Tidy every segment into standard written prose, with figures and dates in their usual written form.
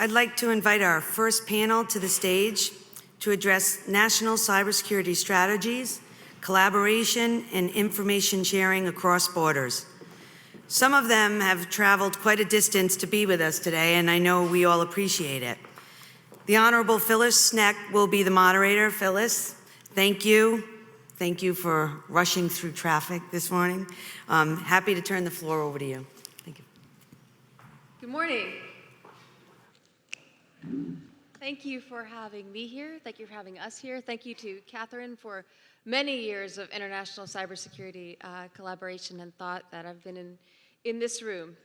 I'd like to invite our first panel to the stage to address national cybersecurity strategies, collaboration, and information sharing across borders. Some of them have traveled quite a distance to be with us today, and I know we all appreciate it. The Honorable Phyllis Schneck will be the moderator. Phyllis, thank you. Thank you for rushing through traffic this morning. Happy to turn the floor over to you. Thank you. Good morning. Thank you for having me here. Thank you for having us here. Thank you to Catherine for many years of international cybersecurity collaboration and thought that I've been in this room.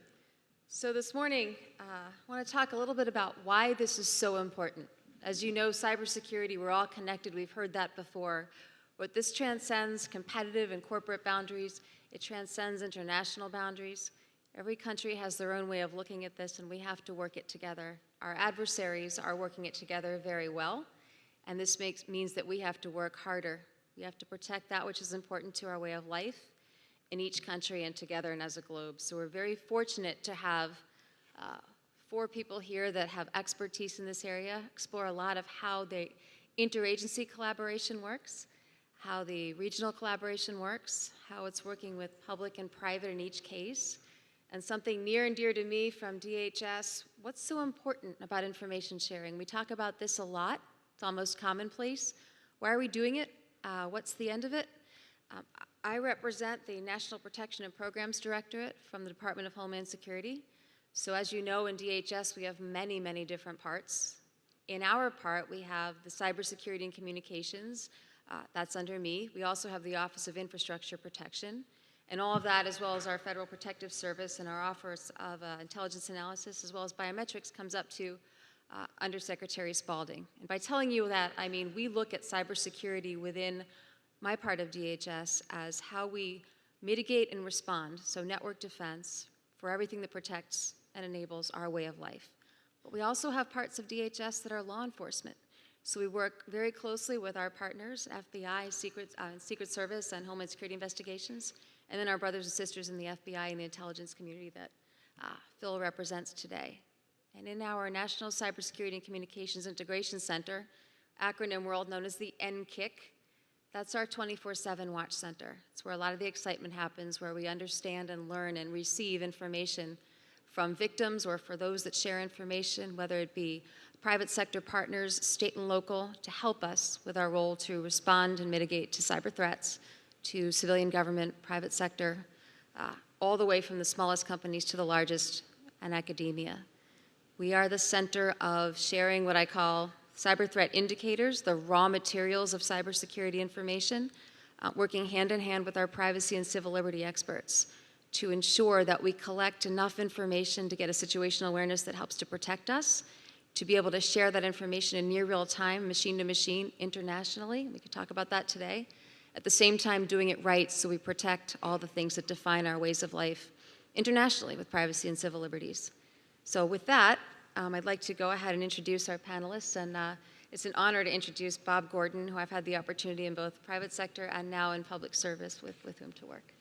So this morning, I want to talk a little bit about why this is so important. As you know, cybersecurity, we're all connected. We've heard that before. But this transcends competitive and corporate boundaries. It transcends international boundaries. Every country has their own way of looking at this, and we have to work it together. Our adversaries are working it together very well, and this means that we have to work harder. We have to protect that which is important to our way of life in each country and together and as a globe. So we're very fortunate to have 4 people here that have expertise in this area, explore a lot of how the interagency collaboration works, how the regional collaboration works, how it's working with public and private in each case, and something near and dear to me from DHS, what's so important about information sharing? We talk about this a lot. It's almost commonplace. Why are we doing it? What's the end of it? I represent the National Protection and Programs Directorate from the Department of Homeland Security. So as you know, in DHS, we have many, many different parts. In our part, we have the Cybersecurity and Communications. That's under me. We also have the Office of Infrastructure Protection. And all of that, as well as our Federal Protective Service and our Office of Intelligence Analysis, as well as biometrics, comes up to Undersecretary Spalding. And by telling you that, I mean we look at cybersecurity within my part of DHS as how we mitigate and respond, so network defense, for everything that protects and enables our way of life. But we also have parts of DHS that are law enforcement. So we work very closely with our partners, FBI, Secret Service, and Homeland Security investigations, and then our brothers and sisters in the FBI and the intelligence community that Phil represents today. And in our National Cybersecurity and Communications Integration Center, acronym world known as the NCIC, that's our 24/7 watch center. It's where a lot of the excitement happens, where we understand and learn and receive information from victims or for those that share information, whether it be private sector partners, state and local, to help us with our role to respond and mitigate to cyber threats, to civilian government, private sector, all the way from the smallest companies to the largest, and academia. We are the center of sharing what I call cyber threat indicators, the raw materials of cybersecurity information, working hand in hand with our privacy and civil liberty experts to ensure that we collect enough information to get a situational awareness that helps to protect us, to be able to share that information in near real time, machine to machine, internationally. We could talk about that today. At the same time, doing it right so we protect all the things that define our ways of life internationally with privacy and civil liberties. So with that, I'd like to go ahead and introduce our panelists, and it's an honor to introduce Bob Gordon, who I've had the opportunity in both private sector and now in public service with whom to work.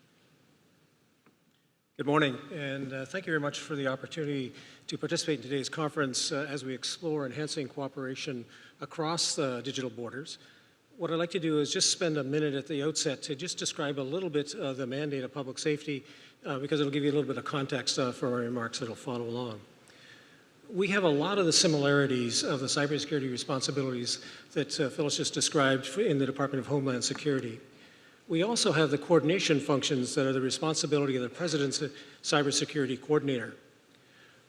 Good morning, and thank you very much for the opportunity to participate in today's conference as we explore enhancing cooperation across digital borders. What I'd like to do is just spend a minute at the outset to just describe a little bit of the mandate of public safety because it'll give you a little bit of context for our remarks that'll follow along. We have a lot of the similarities of the cybersecurity responsibilities that Phyllis just described in the Department of Homeland Security. We also have the coordination functions that are the responsibility of the President's Cybersecurity Coordinator.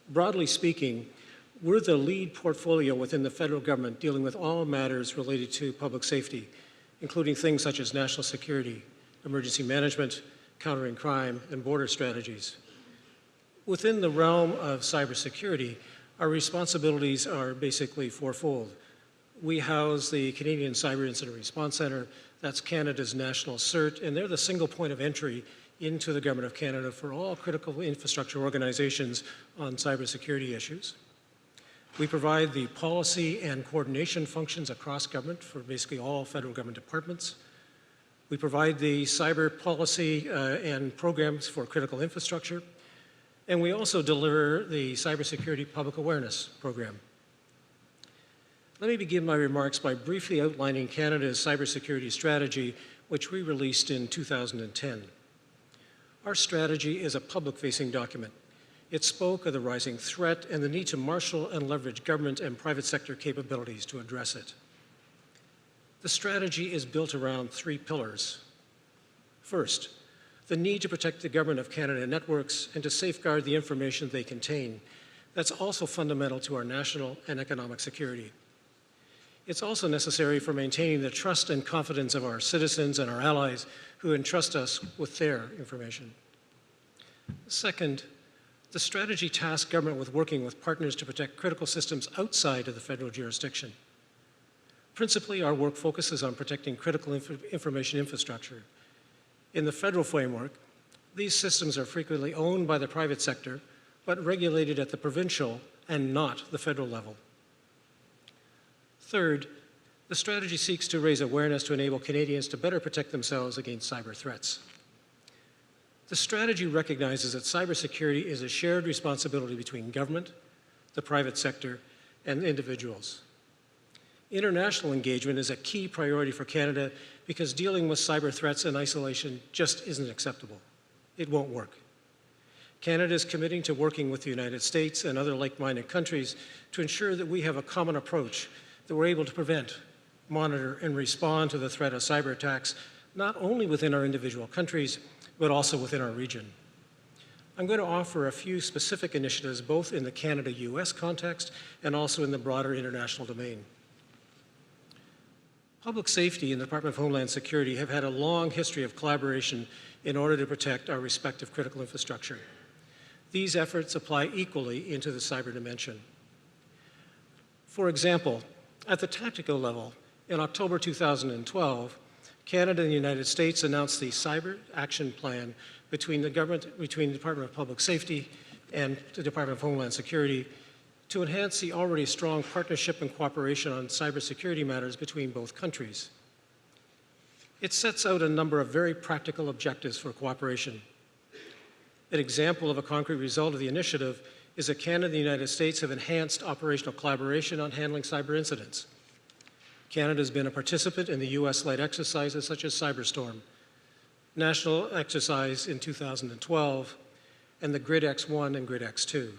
Broadly speaking, we're the lead portfolio within the federal government dealing with all matters related to public safety, including things such as national security, emergency management, countering crime, and border strategies. Within the realm of cybersecurity, our responsibilities are basically fourfold. We house the Canadian Cyber Incident Response Center. That's Canada's national CERT, and they're the single point of entry into the Government of Canada for all critical infrastructure organizations on cybersecurity issues. We provide the policy and coordination functions across government for basically all federal government departments. We provide the cyber policy and programs for critical infrastructure. And we also deliver the Cybersecurity Public Awareness Program. Let me begin my remarks by briefly outlining Canada's cybersecurity strategy, which we released in 2010. Our strategy is a public-facing document. It spoke of the rising threat and the need to marshal and leverage government and private sector capabilities to address it. The strategy is built around 3 pillars. First, the need to protect the Government of Canada networks and to safeguard the information they contain. That's also fundamental to our national and economic security. It's also necessary for maintaining the trust and confidence of our citizens and our allies who entrust us with their information. Second, the strategy tasks government with working with partners to protect critical systems outside of the federal jurisdiction. Principally, our work focuses on protecting critical information infrastructure. In the federal framework, these systems are frequently owned by the private sector, but regulated at the provincial and not the federal level. Third, the strategy seeks to raise awareness to enable Canadians to better protect themselves against cyber threats. The strategy recognizes that cybersecurity is a shared responsibility between government, the private sector, and individuals. International engagement is a key priority for Canada because dealing with cyber threats in isolation just isn't acceptable. It won't work. Canada is committing to working with the United States and other like-minded countries to ensure that we have a common approach, that we're able to prevent, monitor, and respond to the threat of cyber attacks, not only within our individual countries, but also within our region. I'm going to offer a few specific initiatives both in the Canada-US context and also in the broader international domain. Public safety and the Department of Homeland Security have had a long history of collaboration in order to protect our respective critical infrastructure. These efforts apply equally into the cyber dimension. For example, at the tactical level, in October 2012, Canada and the United States announced the Cyber Action Plan between the Department of Public Safety and the Department of Homeland Security to enhance the already strong partnership and cooperation on cybersecurity matters between both countries. It sets out a number of very practical objectives for cooperation. An example of a concrete result of the initiative is that Canada and the United States have enhanced operational collaboration on handling cyber incidents. Canada has been a participant in the US-led exercises such as Cyberstorm, National Exercise in 2012, and the GridX-1 and GridX-2.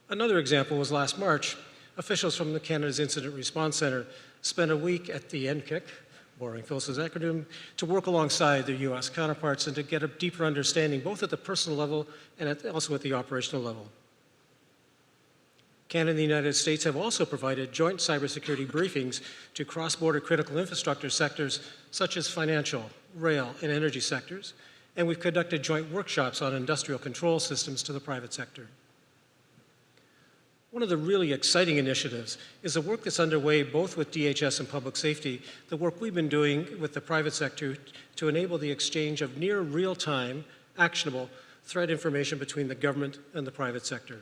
Another example was last March. Officials from the Canada's Incident Response Centre spent a week at the NCIC, borrowing Phyllis's acronym, to work alongside their US counterparts and to get a deeper understanding both at the personal level and also at the operational level. Canada and the United States have also provided joint cybersecurity briefings to cross-border critical infrastructure sectors such as financial, rail, and energy sectors, and we've conducted joint workshops on industrial control systems to the private sector. One of the really exciting initiatives is the work that's underway both with DHS and public safety, the work we've been doing with the private sector to enable the exchange of near real-time, actionable threat information between the government and the private sector.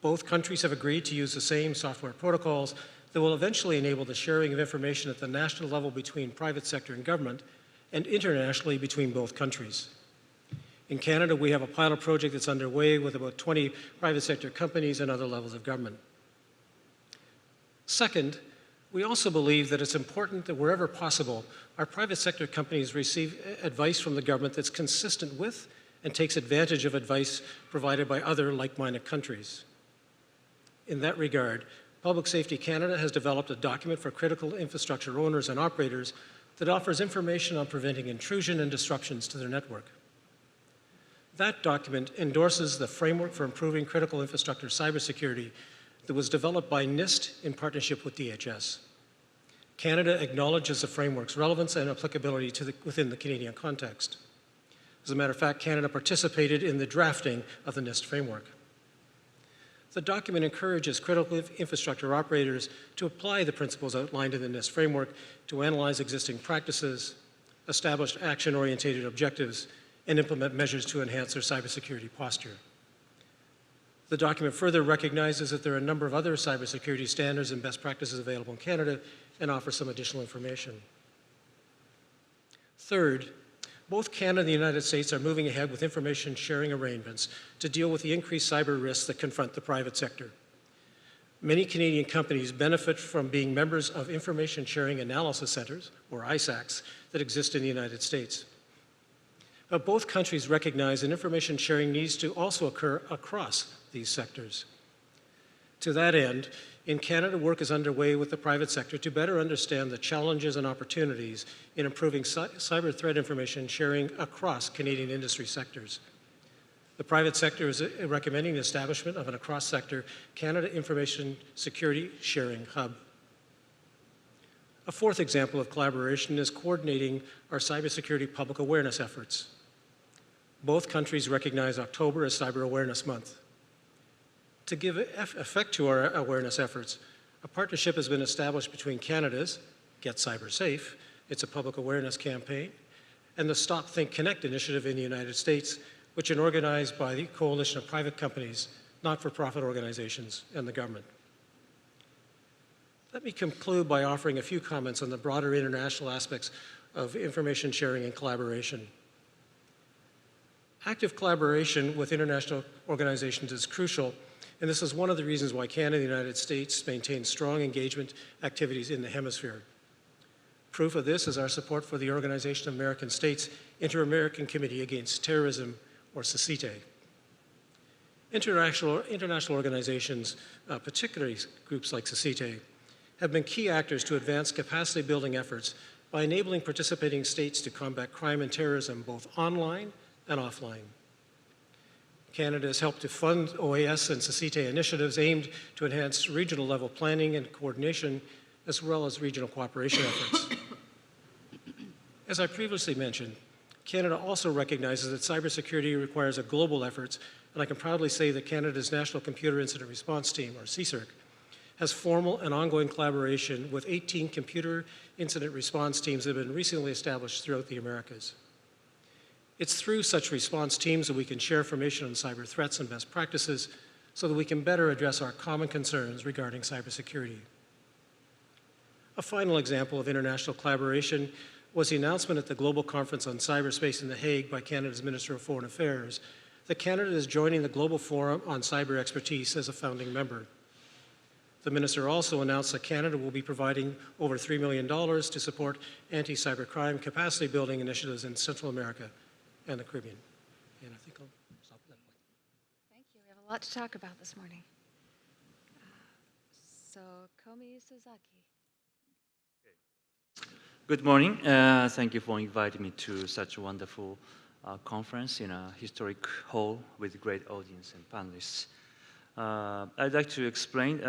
Both countries have agreed to use the same software protocols that will eventually enable the sharing of information at the national level between private sector and government and internationally between both countries. In Canada, we have a pilot project that's underway with about 20 private sector companies and other levels of government. Second, we also believe that it's important that wherever possible, our private sector companies receive advice from the government that's consistent with and takes advantage of advice provided by other like-minded countries. In that regard, Public Safety Canada has developed a document for critical infrastructure owners and operators that offers information on preventing intrusion and disruptions to their network. That document endorses the framework for improving critical infrastructure cybersecurity that was developed by NIST in partnership with DHS. Canada acknowledges the framework's relevance and applicability within the Canadian context. As a matter of fact, Canada participated in the drafting of the NIST framework. The document encourages critical infrastructure operators to apply the principles outlined in the NIST framework to analyze existing practices, establish action-oriented objectives, and implement measures to enhance their cybersecurity posture. The document further recognizes that there are a number of other cybersecurity standards and best practices available in Canada and offers some additional information. Third, both Canada and the United States are moving ahead with information sharing arrangements to deal with the increased cyber risks that confront the private sector. Many Canadian companies benefit from being members of Information Sharing Analysis Centers, or ISACs, that exist in the United States. But both countries recognize that information sharing needs to also occur across these sectors. To that end, in Canada, work is underway with the private sector to better understand the challenges and opportunities in improving cyber threat information sharing across Canadian industry sectors. The private sector is recommending the establishment of an across-sector Canada Information Security Sharing Hub. A fourth example of collaboration is coordinating our cybersecurity public awareness efforts. Both countries recognize October as Cyber Awareness Month. To give effect to our awareness efforts, a partnership has been established between Canada's Get Cyber Safe, it's a public awareness campaign, and the Stop, Think, Connect initiative in the United States, which is organized by the coalition of private companies, not-for-profit organizations, and the government. Let me conclude by offering a few comments on the broader international aspects of information sharing and collaboration. Active collaboration with international organizations is crucial, and this is one of the reasons why Canada and the United States maintain strong engagement activities in the hemisphere. Proof of this is our support for the Organization of American States Inter-American Committee Against Terrorism, or ICCE. International organizations, particularly groups like ICCE, have been key actors to advance capacity building efforts by enabling participating states to combat crime and terrorism both online and offline. Canada has helped to fund OAS and ICCE initiatives aimed to enhance regional level planning and coordination, as well as regional cooperation efforts. As I previously mentioned, Canada also recognizes that cybersecurity requires a global effort, and I can proudly say that Canada's National Computer Incident Response Team, or CSIRC, has formal and ongoing collaboration with 18 computer incident response teams that have been recently established throughout the Americas. It's through such response teams that we can share information on cyber threats and best practices so that we can better address our common concerns regarding cybersecurity. A final example of international collaboration was the announcement at the Global Conference on Cyberspace in The Hague by Canada's Minister of Foreign Affairs that Canada is joining the Global Forum on Cyber Expertise as a founding member. The minister also announced that Canada will be providing over $3 million to support anti-cybercrime capacity building initiatives in Central America and the Caribbean. And I think I'll stop at that point. Thank you. We have a lot to talk about this morning. So, Komi Suzaki. Good morning. Thank you for inviting me to such a wonderful conference in a historic hall with great audience and panelists. I'd like to explain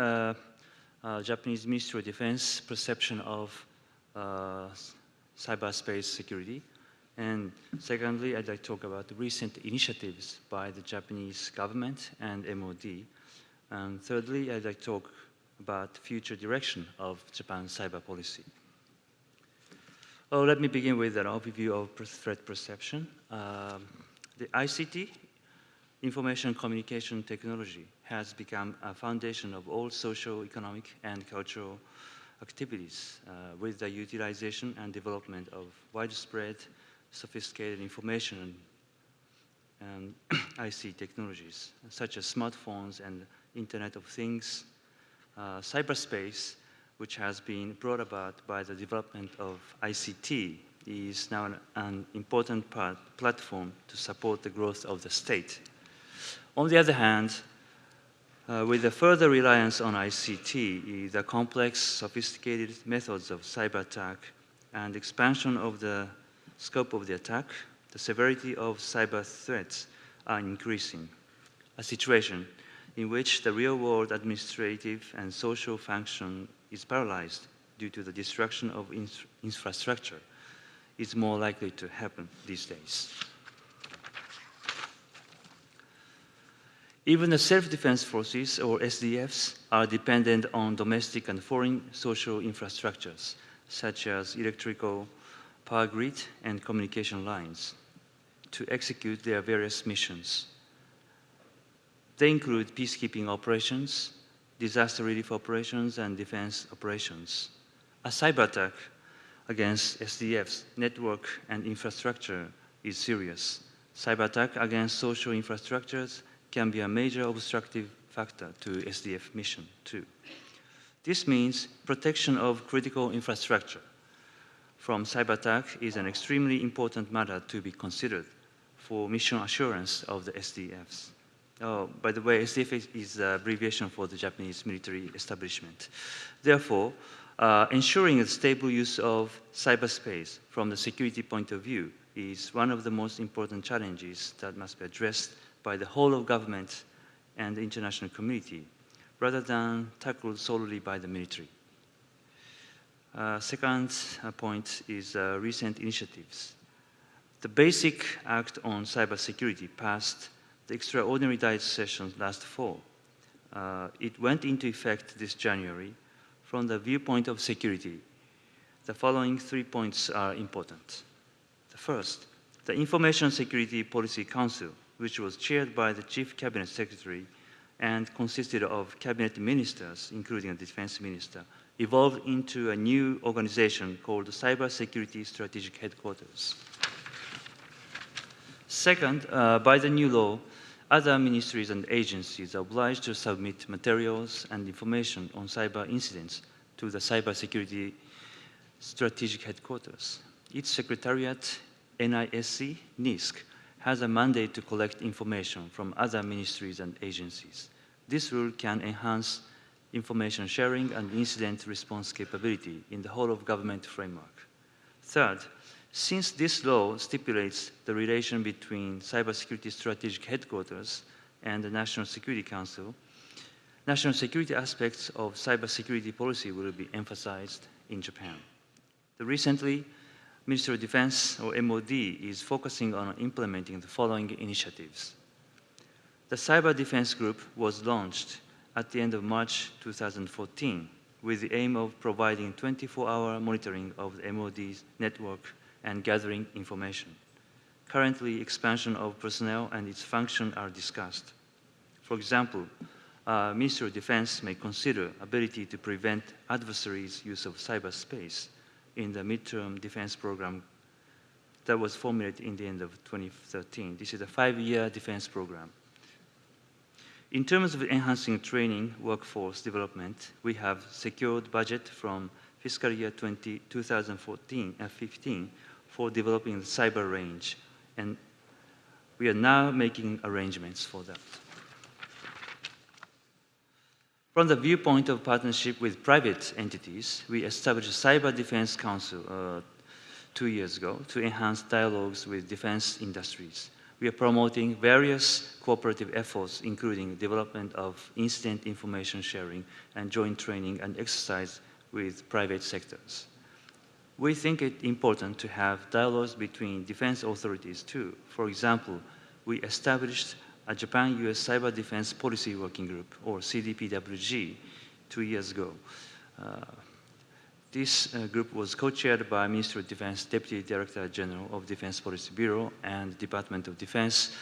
Japanese Ministry of Defense perception of cyberspace security. And secondly, I'd like to talk about the recent initiatives by the Japanese government and MOD. And thirdly, I'd like to talk about the future direction of Japan's cyber policy. Let me begin with an overview of threat perception. The ICT, Information Communication Technology, has become a foundation of all social, economic, and cultural activities with the utilization and development of widespread, sophisticated information and IC technologies, such as smartphones and Internet of Things. Cyberspace, which has been brought about by the development of ICT, is now an important platform to support the growth of the state. On the other hand, with the further reliance on ICT, the complex, sophisticated methods of cyber attack and expansion of the scope of the attack, the severity of cyber threats are increasing, a situation in which the real-world administrative and social function is paralyzed due to the destruction of infrastructure is more likely to happen these days. Even the self-defense forces, or SDFs, are dependent on domestic and foreign social infrastructures, such as electrical, power grid, and communication lines, to execute their various missions. They include peacekeeping operations, disaster relief operations, and defense operations. A cyber attack against SDF's network and infrastructure is serious. Cyber attack against social infrastructures can be a major obstructive factor to SDF mission too. This means protection of critical infrastructure from cyber attack is an extremely important matter to be considered for mission assurance of the SDFs. Oh, by the way, SDF is the abbreviation for the Japanese military establishment. Therefore, ensuring a stable use of cyberspace from the security point of view is one of the most important challenges that must be addressed by the whole of government and the international community, rather than tackled solely by the military. Second point is recent initiatives. The Basic Act on Cybersecurity passed the extraordinary diet session last fall. It went into effect this January. From the viewpoint of security, the following 3 points are important. The first, the Information Security Policy Council, which was chaired by the Chief Cabinet Secretary and consisted of cabinet ministers, including the defense minister, evolved into a new organization called the Cybersecurity Strategic Headquarters. Second, by the new law, other ministries and agencies are obliged to submit materials and information on cyber incidents to the Cybersecurity Strategic Headquarters. Its secretariat, NISC, has a mandate to collect information from other ministries and agencies. This rule can enhance information sharing and incident response capability in the whole of government framework. Third, since this law stipulates the relation between Cybersecurity Strategic Headquarters and the National Security Council, national security aspects of cybersecurity policy will be emphasized in Japan. Recently, Ministry of Defense, or MOD, is focusing on implementing the following initiatives. The Cyber Defense Group was launched at the end of March 2014 with the aim of providing 24-hour monitoring of the MOD's network and gathering information. Currently, expansion of personnel and its function are discussed. For example, Ministry of Defense may consider ability to prevent adversaries' use of cyberspace in the midterm defense program that was formulated in the end of 2013. This is a 5-year defense program. In terms of enhancing training workforce development, we have secured budget from fiscal year 2014-15 for developing the cyber range, and we are now making arrangements for that. From the viewpoint of partnership with private entities, we established a Cyber Defense Council 2 years ago to enhance dialogues with defense industries. We are promoting various cooperative efforts, including development of incident information sharing and joint training and exercise with private sectors. We think it important to have dialogues between defense authorities too. For example, we established a Japan-US Cyber Defense Policy Working Group, or CDPWG, 2 years ago. This group was co-chaired by Ministry of Defense Deputy Director General of Defense Policy Bureau and Department of Defense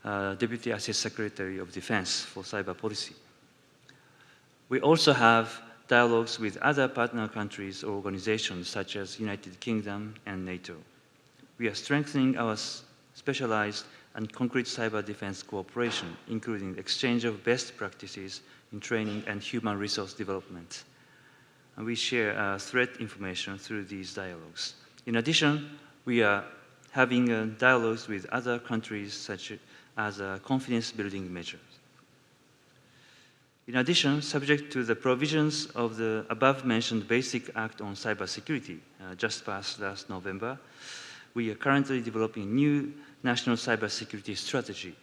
Deputy Assistant Secretary of Defense for Cyber Policy. We also have dialogues with other partner countries or organizations such as United Kingdom and NATO. We are strengthening our specialized and concrete cyber defense cooperation, including exchange of best practices in training and human resource development. And we share threat information through these dialogues. In addition, we are having dialogues with other countries such as confidence building measures. In addition, subject to the provisions of the above-mentioned Basic Act on Cybersecurity, just passed last November, we are currently developing a new national cybersecurity strategy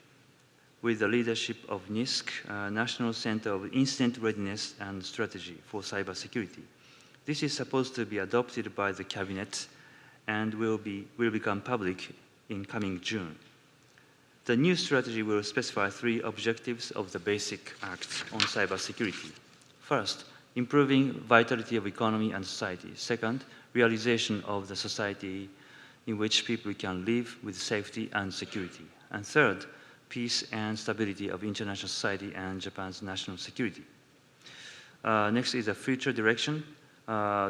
with the leadership of NISC, National Center of Incident Readiness and Strategy for Cybersecurity. This is supposed to be adopted by the Cabinet and will become public in coming June. The new strategy will specify 3 objectives of the Basic Act on Cybersecurity. First, improving vitality of economy and society. Second, realization of the society in which people can live with safety and security. And third, peace and stability of international society and Japan's national security. Next is the future direction.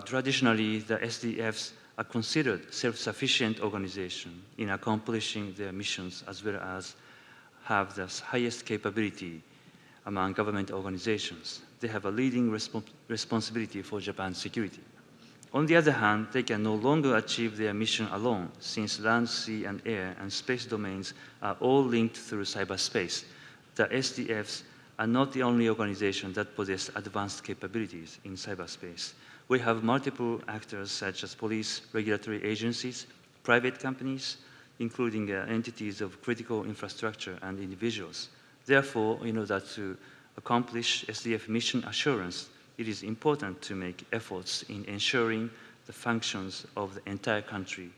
Traditionally, the SDFs are considered self-sufficient organization in accomplishing their missions as well as have the highest capability among government organizations. They have a leading responsibility for Japan's security. On the other hand, they can no longer achieve their mission alone, since land, sea, and air and space domains are all linked through cyberspace. The SDFs are not the only organization that possess advanced capabilities in cyberspace. We have multiple actors such as police, regulatory agencies, private companies, including entities of critical infrastructure and individuals. Therefore, in order to accomplish SDF mission assurance, it is important to make efforts in ensuring the functions of the entire country,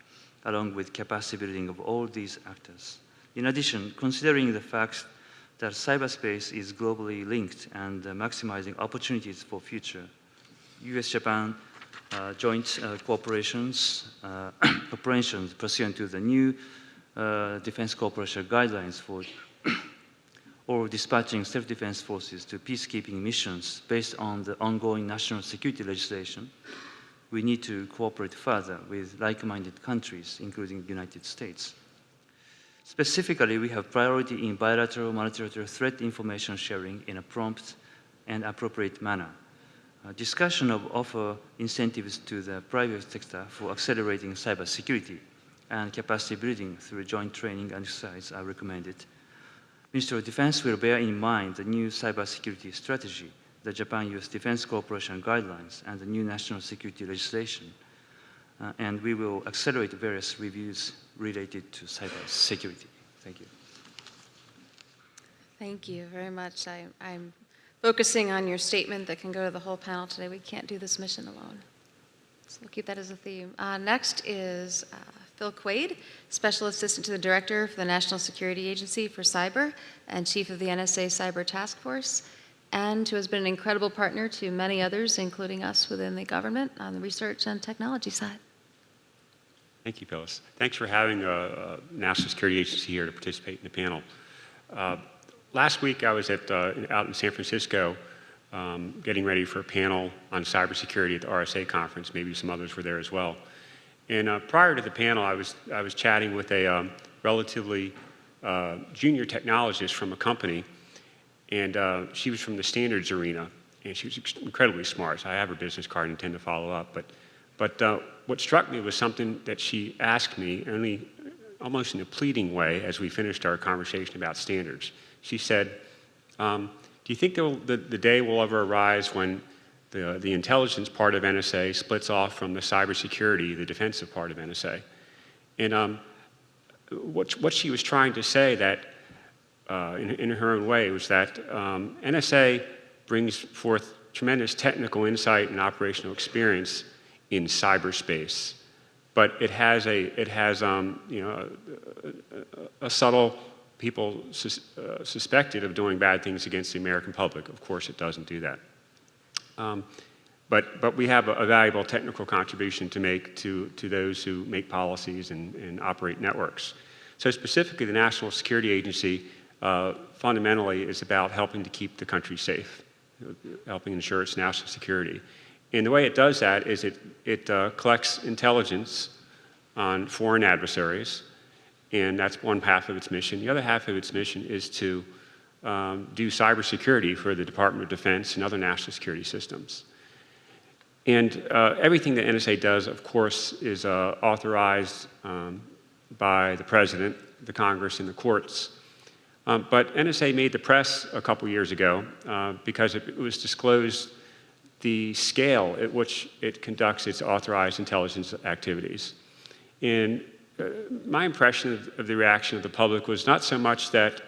along with capacity building of all these actors. In addition, considering the fact that cyberspace is globally linked and maximizing opportunities for future US-Japan joint operations pursuant to the new Defense Cooperation Guidelines for or dispatching self-defense forces to peacekeeping missions based on the ongoing national security legislation, we need to cooperate further with like-minded countries, including the United States. Specifically, we have priority in bilateral multilateral threat information sharing in a prompt and appropriate manner. Discussion of offer incentives to the private sector for accelerating cybersecurity and capacity building through joint training and exercise are recommended. Ministry of Defense will bear in mind the new cybersecurity strategy, the Japan-US Defense Cooperation Guidelines, and the new national security legislation, and we will accelerate various reviews related to cybersecurity. Thank you. Thank you very much. I'm focusing on your statement that can go to the whole panel today. We can't do this mission alone. So we'll keep that as a theme. Next is Phil Quaid, Special Assistant to the Director for the National Security Agency for Cyber and Chief of the NSA Cyber Task Force, and who has been an incredible partner to many others, including us within the government on the research and technology side. Thank you, Phyllis. Thanks for having the National Security Agency here to participate in the panel. Last week I was out in San Francisco getting ready for a panel on cybersecurity at the RSA conference. Maybe some others were there as well. And prior to the panel, I was chatting with a relatively junior technologist from a company, and she was from the standards arena, and she was incredibly smart. So I have her business card and intend to follow up. But what struck me was something that she asked me, almost in a pleading way, as we finished our conversation about standards. She said, "Do you think the day will ever arise when the intelligence part of NSA splits off from the cybersecurity, the defensive part of NSA?" And what she was trying to say that, in her own way, was that NSA brings forth tremendous technical insight and operational experience in cyberspace, but it has a subtle people suspected of doing bad things against the American public. Of course, it doesn't do that. But we have a valuable technical contribution to make to those who make policies and operate networks. So specifically, the National Security Agency fundamentally is about helping to keep the country safe, helping ensure its national security. And the way it does that is it collects intelligence on foreign adversaries, and that's one half of its mission. The other half of its mission is to do cybersecurity for the Department of Defense and other national security systems. And everything that NSA does, of course, is authorized by the President, the Congress, and the courts. But NSA made the press a couple years ago because it was disclosed the scale at which it conducts its authorized intelligence activities. And my impression of the reaction of the public was not so much that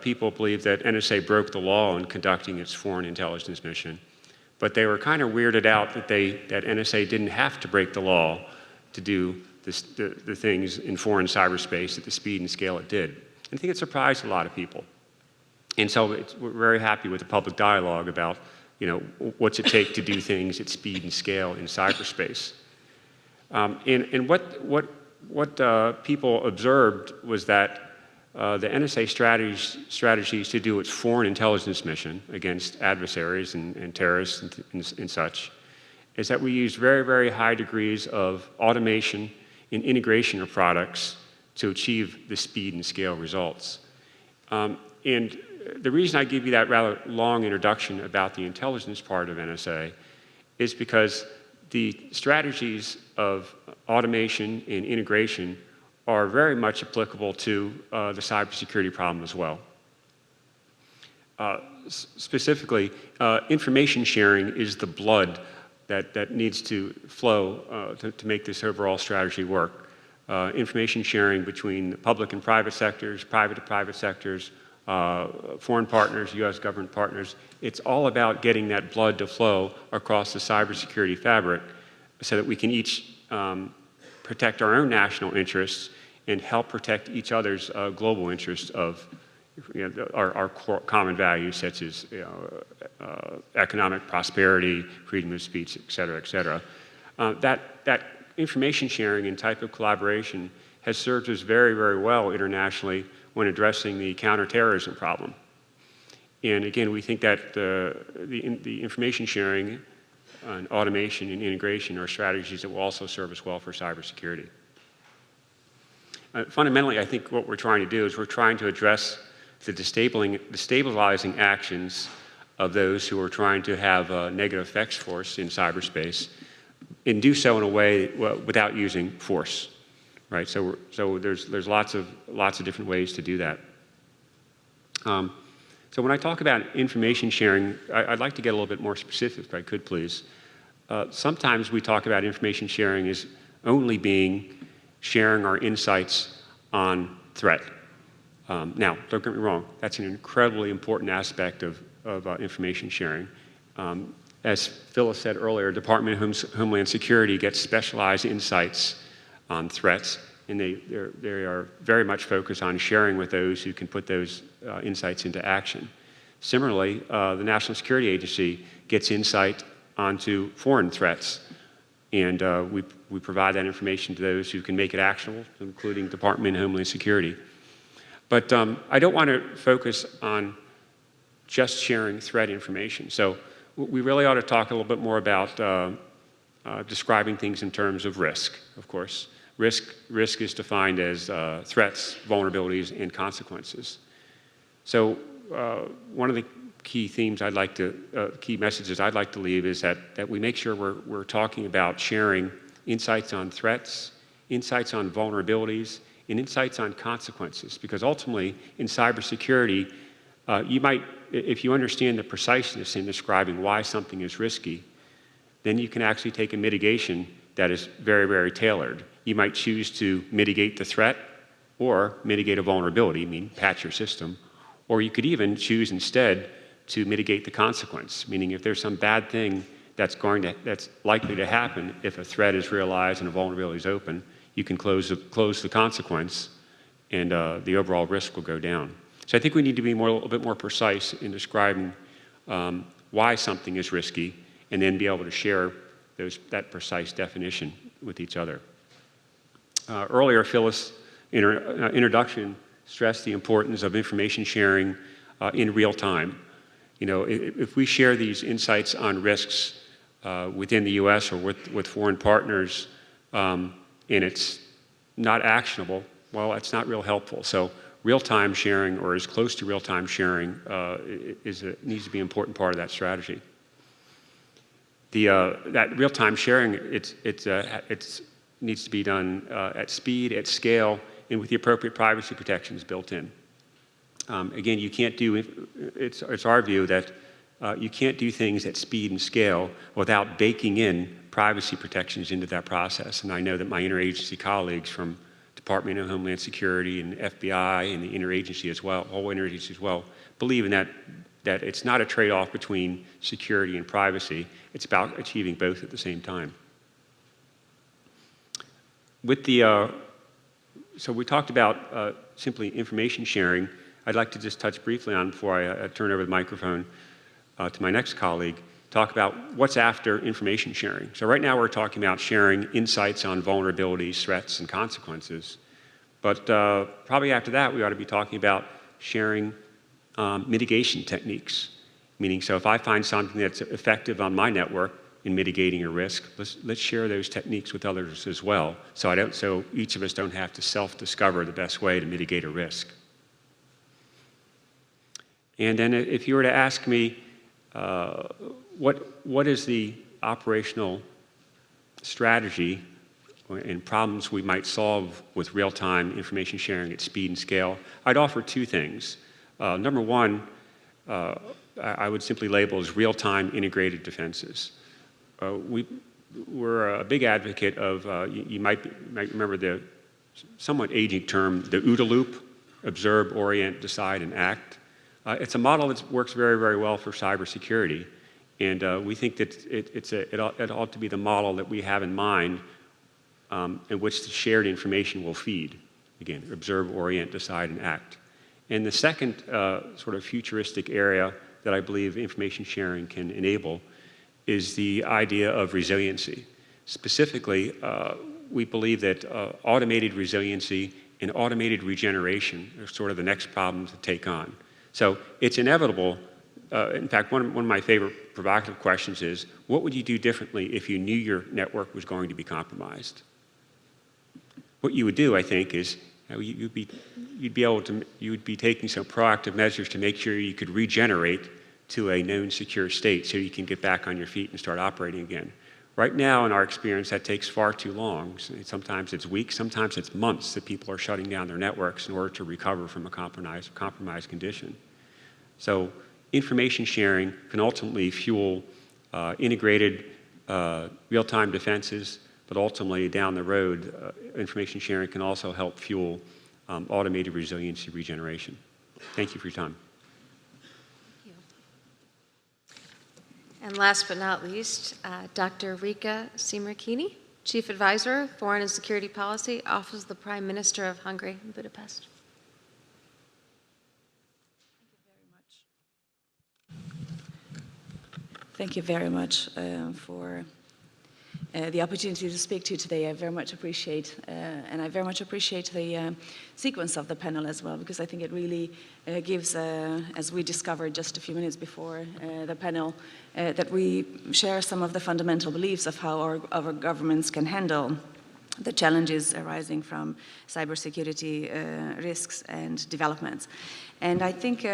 people believed that NSA broke the law in conducting its foreign intelligence mission, but they were kind of weirded out that NSA didn't have to break the law to do the things in foreign cyberspace at the speed and scale it did. And I think it surprised a lot of people. And so we're very happy with the public dialogue about, what's it take to do things at speed and scale in cyberspace. And what people observed was that the NSA strategies to do its foreign intelligence mission against adversaries and terrorists and such is that we use very, very high degrees of automation and integration of products to achieve the speed and scale results. And the reason I give you that rather long introduction about the intelligence part of NSA is because the strategies of automation and integration are very much applicable to the cybersecurity problem as well. Specifically, information sharing is the blood that needs to flow to make this overall strategy work. Information sharing between public and private sectors, private to private sectors, foreign partners, U.S. government partners. It's all about getting that blood to flow across the cybersecurity fabric so that we can each protect our own national interests and help protect each other's global interests of our common values such as economic prosperity, freedom of speech, et cetera, et cetera. That information sharing and type of collaboration has served us very, very well internationally when addressing the counterterrorism problem. And again, we think that the information sharing and automation and integration are strategies that will also serve us well for cybersecurity. Fundamentally, I think what we're trying to do is we're trying to address the destabilizing actions of those who are trying to have negative effects for us in cyberspace and do so in a way without using force, right? So there's lots of different ways to do that. So when I talk about information sharing, I'd like to get a little bit more specific, if I could, please. Sometimes we talk about information sharing as only being sharing our insights on threat. Now, don't get me wrong, that's an incredibly important aspect of information sharing. As Phyllis said earlier, Department of Homeland Security gets specialized insights on threats, and they are very much focused on sharing with those who can put those insights into action. Similarly, the National Security Agency gets insight onto foreign threats, and we provide that information to those who can make it actionable, including Department of Homeland Security. But I don't want to focus on just sharing threat information. So we really ought to talk a little bit more about describing things in terms of risk, of course. Risk is defined as threats, vulnerabilities, and consequences. So one of the key themes key messages I'd like to leave is that we make sure we're talking about sharing insights on threats, insights on vulnerabilities, and insights on consequences. Because ultimately, in cybersecurity, you might, if you understand the preciseness in describing why something is risky, then you can actually take a mitigation that is very, very tailored. You might choose to mitigate the threat or mitigate a vulnerability, meaning patch your system, or you could even choose instead to mitigate the consequence, meaning if there's some bad thing that's likely to happen if a threat is realized and a vulnerability is open, you can close the consequence and the overall risk will go down. So I think we need to be a little bit more precise in describing why something is risky and then be able to share that precise definition with each other. Earlier, Phyllis' introduction stressed the importance of information sharing in real time. You know, if we share these insights on risks within the U.S. or with foreign partners and it's not actionable, well, it's not real helpful. So real-time sharing, or as close to real-time sharing, needs to be an important part of that strategy. That real-time sharing, it needs to be done at speed, at scale, and with the appropriate privacy protections built in. Again, you can't do, it's our view that you can't do things at speed and scale without baking in privacy protections into that process. And I know that my interagency colleagues from Department of Homeland Security and FBI and the interagency as well, whole interagency as well, believe in that it's not a trade-off between security and privacy. It's about achieving both at the same time. So we talked about simply information sharing. I'd like to just touch briefly on, before I turn over the microphone to my next colleague, talk about what's after information sharing. So right now we're talking about sharing insights on vulnerabilities, threats, and consequences. But probably after that, we ought to be talking about sharing mitigation techniques. Meaning, so if I find something that's effective on my network in mitigating a risk, let's share those techniques with others as well, so each of us don't have to self-discover the best way to mitigate a risk. And then if you were to ask me, what is the operational strategy and problems we might solve with real-time information sharing at speed and scale, I'd offer two things. Number one, I would simply label as real-time integrated defenses. We're a big advocate of, you might remember the somewhat aging term, the OODA loop, observe, orient, decide, and act. It's a model that works very, very well for cybersecurity. And we think that it ought to be the model that we have in mind in which the shared information will feed. Again, observe, orient, decide, and act. And the second sort of futuristic area that I believe information sharing can enable is the idea of resiliency. Specifically, we believe that automated resiliency and automated regeneration are sort of the next problem to take on. So it's inevitable. In fact, one of my favorite provocative questions is, what would you do differently if you knew your network was going to be compromised? What you would do, I think, is you'd be taking some proactive measures to make sure you could regenerate to a known secure state so you can get back on your feet and start operating again. Right now, in our experience, that takes far too long. Sometimes it's weeks, sometimes it's months that people are shutting down their networks in order to recover from a compromised condition. So information sharing can ultimately fuel integrated real-time defenses, but ultimately down the road, information sharing can also help fuel automated resiliency regeneration. Thank you for your time. Thank you. And last but not least, Dr. Rika Simrakini, Chief Advisor, Foreign and Security Policy, Office of the Prime Minister of Hungary in Budapest. Thank you very much for the opportunity to speak to you today. I very much appreciate, and I very much appreciate the sequence of the panel as well, because I think it really gives, as we discovered just a few minutes before the panel, that we share some of the fundamental beliefs of how our governments can handle the challenges arising from cybersecurity risks and developments. And I think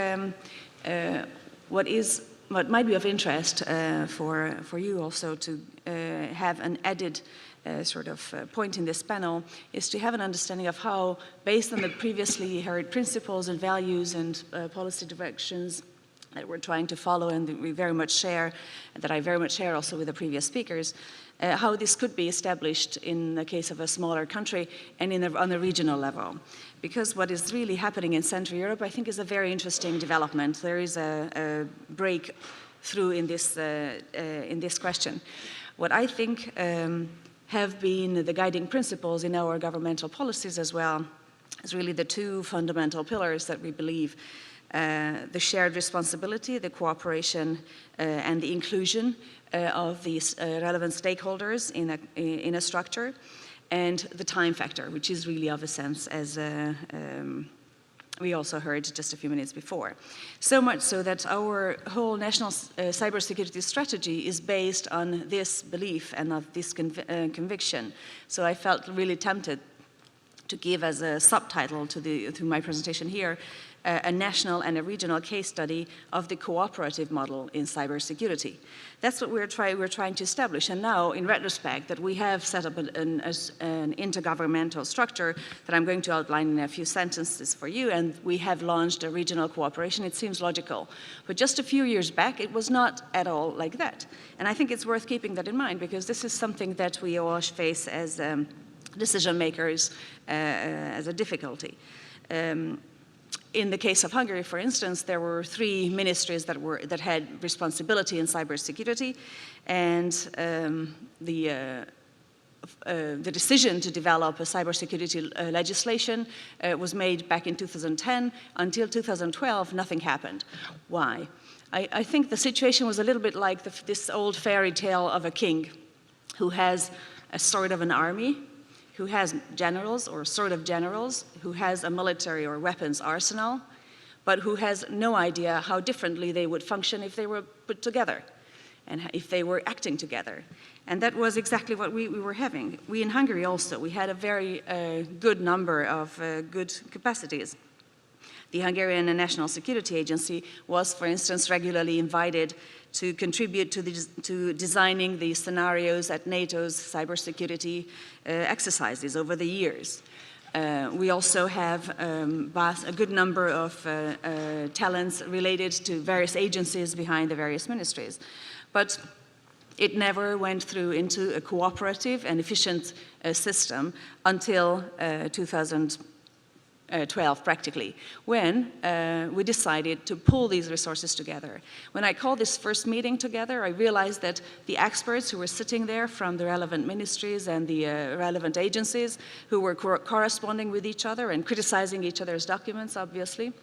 what might be of interest for you also to have an added point in this panel is to have an understanding of how, based on the previously heard principles and values and policy directions that we're trying to follow and that we very much share, that I very much share also with the previous speakers, how this could be established in the case of a smaller country and on the regional level. Because what is really happening in Central Europe, I think, is a very interesting development. There is a breakthrough in this question. What I think have been the guiding principles in our governmental policies as well is really the two fundamental pillars that we believe: the shared responsibility, the cooperation, and the inclusion of these relevant stakeholders in a structure, and the time factor, which is really of essence, as we also heard just a few minutes before. So much so that our whole national cybersecurity strategy is based on this belief and of this conviction. So I felt really tempted to give as a subtitle to my presentation here a national and a regional case study of the cooperative model in cybersecurity. That's what we're trying to establish. And now, in retrospect, that we have set up an intergovernmental structure that I'm going to outline in a few sentences for you, and we have launched a regional cooperation, it seems logical. But just a few years back, it was not at all like that. And I think it's worth keeping that in mind, because this is something that we all face as decision makers as a difficulty. In the case of Hungary, for instance, there were 3 ministries that had responsibility in cybersecurity, and the decision to develop a cybersecurity legislation was made back in 2010. Until 2012, nothing happened. Why? I think the situation was a little bit like this old fairy tale of a king who has a sort of an army, who has generals or sort of generals, who has a military or weapons arsenal, but who has no idea how differently they would function if they were put together and if they were acting together. And that was exactly what we were having. We in Hungary also, we had a very good number of good capacities. The Hungarian National Security Agency was, for instance, regularly invited to contribute to designing the scenarios at NATO's cybersecurity exercises over the years. We also have a good number of talents related to various agencies behind the various ministries. But it never went through into a cooperative and efficient system until 2012, practically, when we decided to pull these resources together. When I called this first meeting together, I realized that the experts who were sitting there from the relevant ministries and the relevant agencies, who were corresponding with each other and criticizing each other's documents, obviously,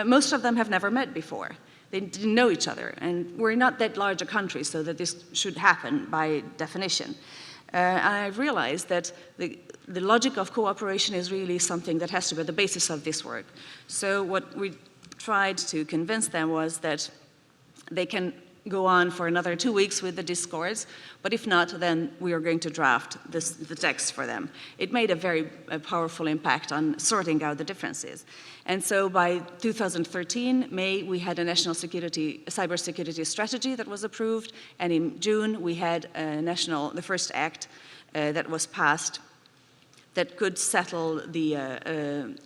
most of them have never met before. They didn't know each other, and we're not that large a country, so that this should happen by definition. And I realized that the logic of cooperation is really something that has to be the basis of this work. So what we tried to convince them was that they can go on for another 2 weeks with the discourse, but if not, then we are going to draft the text for them. It made a very powerful impact on sorting out the differences. And so by 2013, May, we had a national cybersecurity strategy that was approved, and in June, we had the first act that was passed that could settle the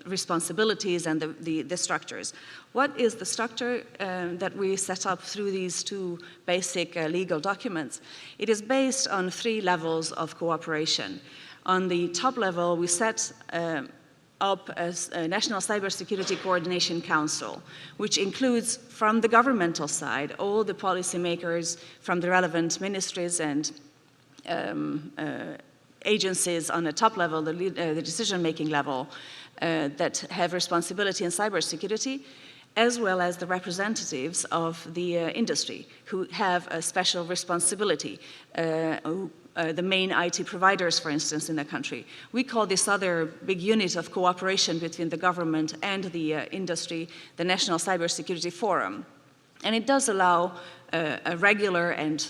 responsibilities and the structures. What is the structure that we set up through these two basic legal documents? It is based on 3 levels of cooperation. On the top level, we set up as a National Cybersecurity Coordination Council, which includes, from the governmental side, all the policymakers from the relevant ministries and agencies on the top level, the decision-making level, that have responsibility in cybersecurity, as well as the representatives of the industry who have a special responsibility, the main IT providers, for instance, in the country. We call this other big unit of cooperation between the government and the industry the National Cybersecurity Forum. And it does allow a regular and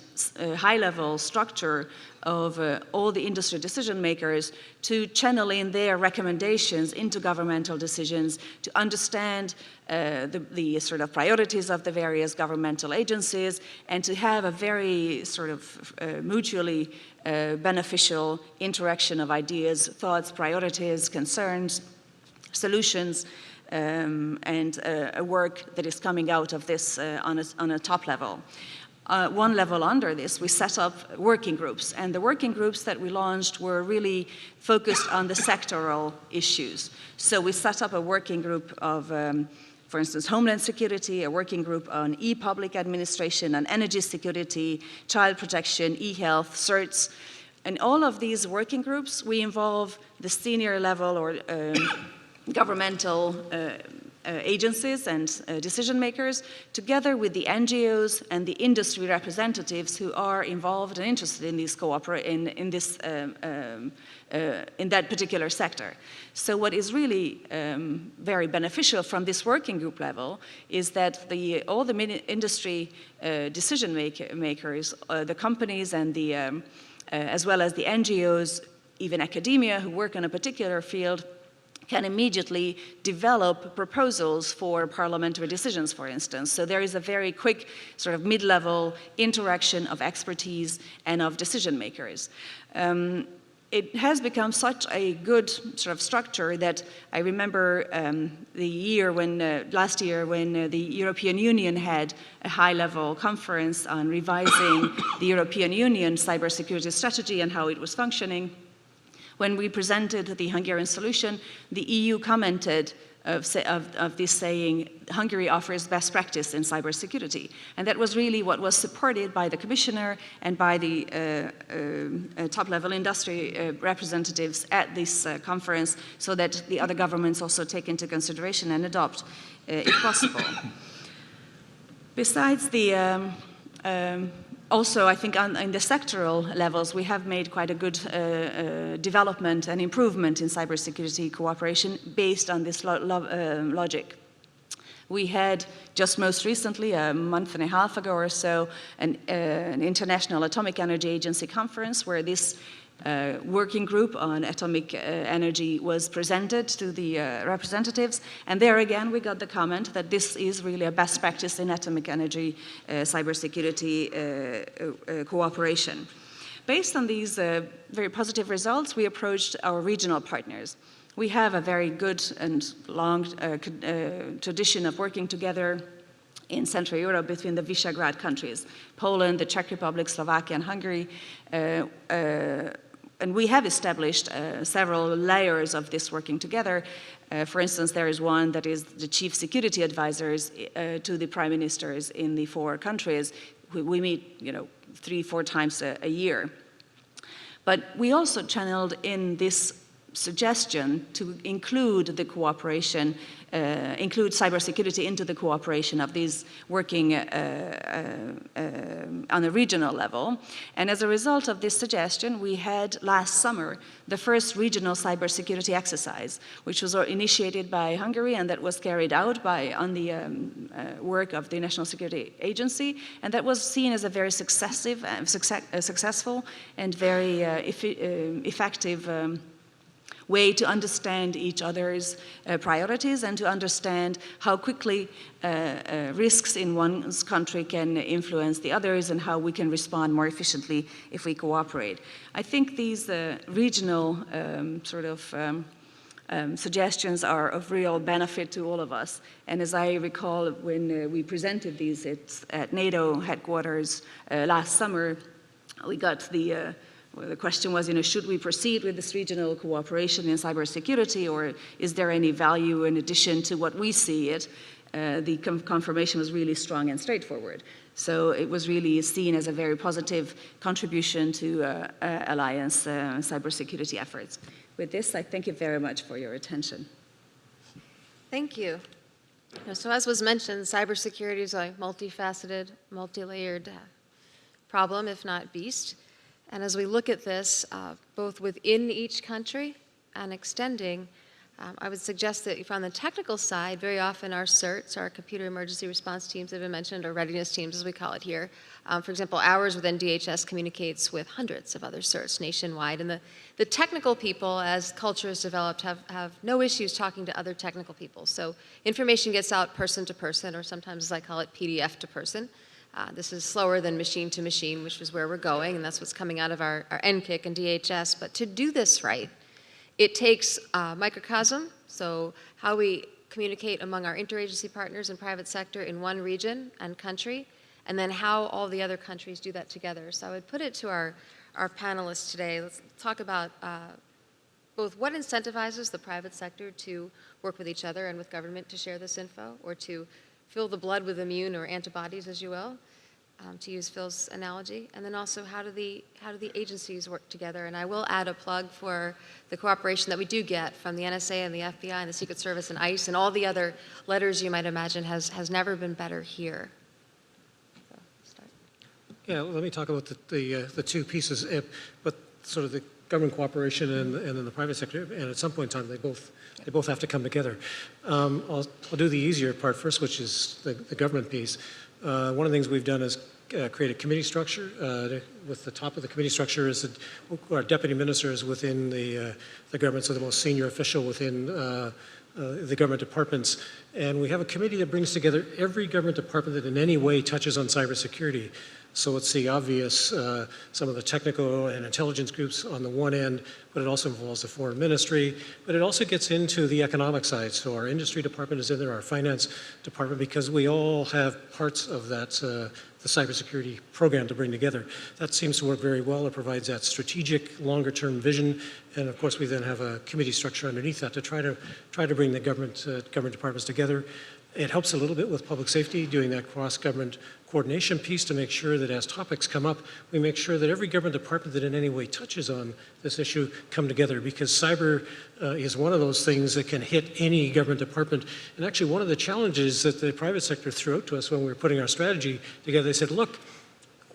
high-level structure of all the industry decision makers to channel in their recommendations into governmental decisions, to understand the sort of priorities of the various governmental agencies, and to have a very sort of mutually beneficial interaction of ideas, thoughts, priorities, concerns, solutions, and a work that is coming out of this on a top level. One level under this, we set up working groups, and the working groups that we launched were really focused on the sectoral issues. So we set up a working group of, for instance, Homeland Security, a working group on e-public administration, on energy security, child protection, e-health, certs. And all of these working groups, we involve the senior level or governmental agencies and decision makers, together with the NGOs and the industry representatives who are involved and interested in these in that particular sector. So what is really very beneficial from this working group level is that all the industry decision makers, the companies and the as well as the NGOs, even academia who work in a particular field, can immediately develop proposals for parliamentary decisions, for instance. So there is a very quick sort of mid-level interaction of expertise and of decision makers. It has become such a good sort of structure that I remember last year when the European Union had a high-level conference on revising the European Union cybersecurity strategy and how it was functioning. When we presented the Hungarian solution, the EU commented of this saying, Hungary offers best practice in cybersecurity. And that was really what was supported by the commissioner and by the top-level industry representatives at this conference, so that the other governments also take into consideration and adopt, if possible. Besides the also, I think in the sectoral levels, we have made quite a good development and improvement in cybersecurity cooperation based on this logic. We had just most recently, a month and a half ago or so, an International Atomic Energy Agency conference where this working group on atomic energy was presented to the representatives, and there again we got the comment that this is really a best practice in atomic energy cybersecurity cooperation. Based on these very positive results, we approached our regional partners. We have a very good and long tradition of working together in Central Europe between the Visegrad countries, Poland, the Czech Republic, Slovakia, and Hungary. And we have established several layers of this working together. For instance, there is one that is the chief security advisors to the prime ministers in the 4 countries. We meet, 3-4 times a year. But we also channeled in this suggestion to include the cooperation, include cybersecurity into the cooperation of these working on a regional level. And as a result of this suggestion, we had last summer the first regional cybersecurity exercise, which was initiated by Hungary and that was carried out on the work of the National Security Agency, and that was seen as a very successful and very effective way to understand each other's priorities and to understand how quickly risks in one country can influence the others and how we can respond more efficiently if we cooperate. I think these regional suggestions are of real benefit to all of us. And as I recall, when we presented these at NATO headquarters last summer, we got the question was, should we proceed with this regional cooperation in cybersecurity, or is there any value in addition to what we see it? The confirmation was really strong and straightforward. So it was really seen as a very positive contribution to Alliance cybersecurity efforts. With this, I thank you very much for your attention. Thank you. So as was mentioned, cybersecurity is a multifaceted, multi-layered problem, if not beast. And as we look at this, both within each country and extending, I would suggest that on the technical side, very often our CERTs, our computer emergency response teams that have been mentioned, or readiness teams as we call it here. For example, ours within DHS communicates with hundreds of other CERTs nationwide. And the technical people, as culture has developed, have no issues talking to other technical people. So information gets out person to person, or sometimes as I call it, PDF to person. This is slower than machine to machine, which is where we're going, and that's what's coming out of our NCIC and DHS. But to do this right, it takes microcosm, so how we communicate among our interagency partners and private sector in one region and country, and then how all the other countries do that together. So I would put it to our panelists today. Let's talk about both what incentivizes the private sector to work with each other and with government to share this info, or to fill the blood with immune or antibodies, as you will, to use Phil's analogy, and then also how do the agencies work together. And I will add a plug for the cooperation that we do get from the NSA and the FBI and the Secret Service and ICE and all the other letters you might imagine has never been better here. So, start. Yeah, let me talk about the 2 pieces, but sort of the government cooperation and then the private sector, and at some point in time they both have to come together. I'll do the easier part first, which is the government piece. One of the things we've done is create a committee structure. With the top of the committee structure is our deputy ministers within the government, so the most senior official within the government departments. And we have a committee that brings together every government department that in any way touches on cybersecurity. So it's the obvious, some of the technical and intelligence groups on the one end, but it also involves the foreign ministry, but it also gets into the economic side. So our industry department is in there, our finance department, because we all have parts of that, the cybersecurity program to bring together. That seems to work very well. It provides that strategic, longer-term vision, and of course we then have a committee structure underneath that to try to bring the government departments together. It helps a little bit with public safety, doing that cross-government coordination piece to make sure that as topics come up, we make sure that every government department that in any way touches on this issue come together, because cyber is one of those things that can hit any government department. And actually one of the challenges that the private sector threw out to us when we were putting our strategy together, they said, look,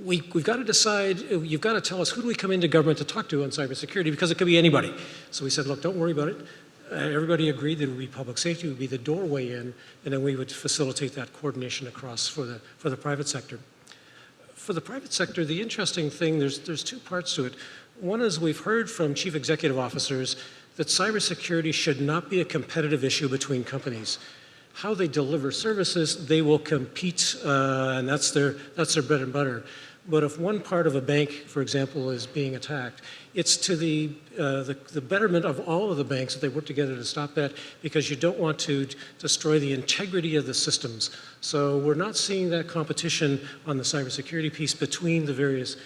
we've got to decide, you've got to tell us who do we come into government to talk to on cybersecurity, because it could be anybody. So we said, look, don't worry about it. Everybody agreed that it would be public safety, would be the doorway in, and then we would facilitate that coordination across for the private sector. For the private sector, the interesting thing, there's 2 parts to it. One is we've heard from chief executive officers that cybersecurity should not be a competitive issue between companies. How they deliver services, they will compete, and that's their bread and butter. But if one part of a bank, for example, is being attacked, it's to the betterment of all of the banks that they work together to stop that, because you don't want to destroy the integrity of the systems. So we're not seeing that competition on the cybersecurity piece between the various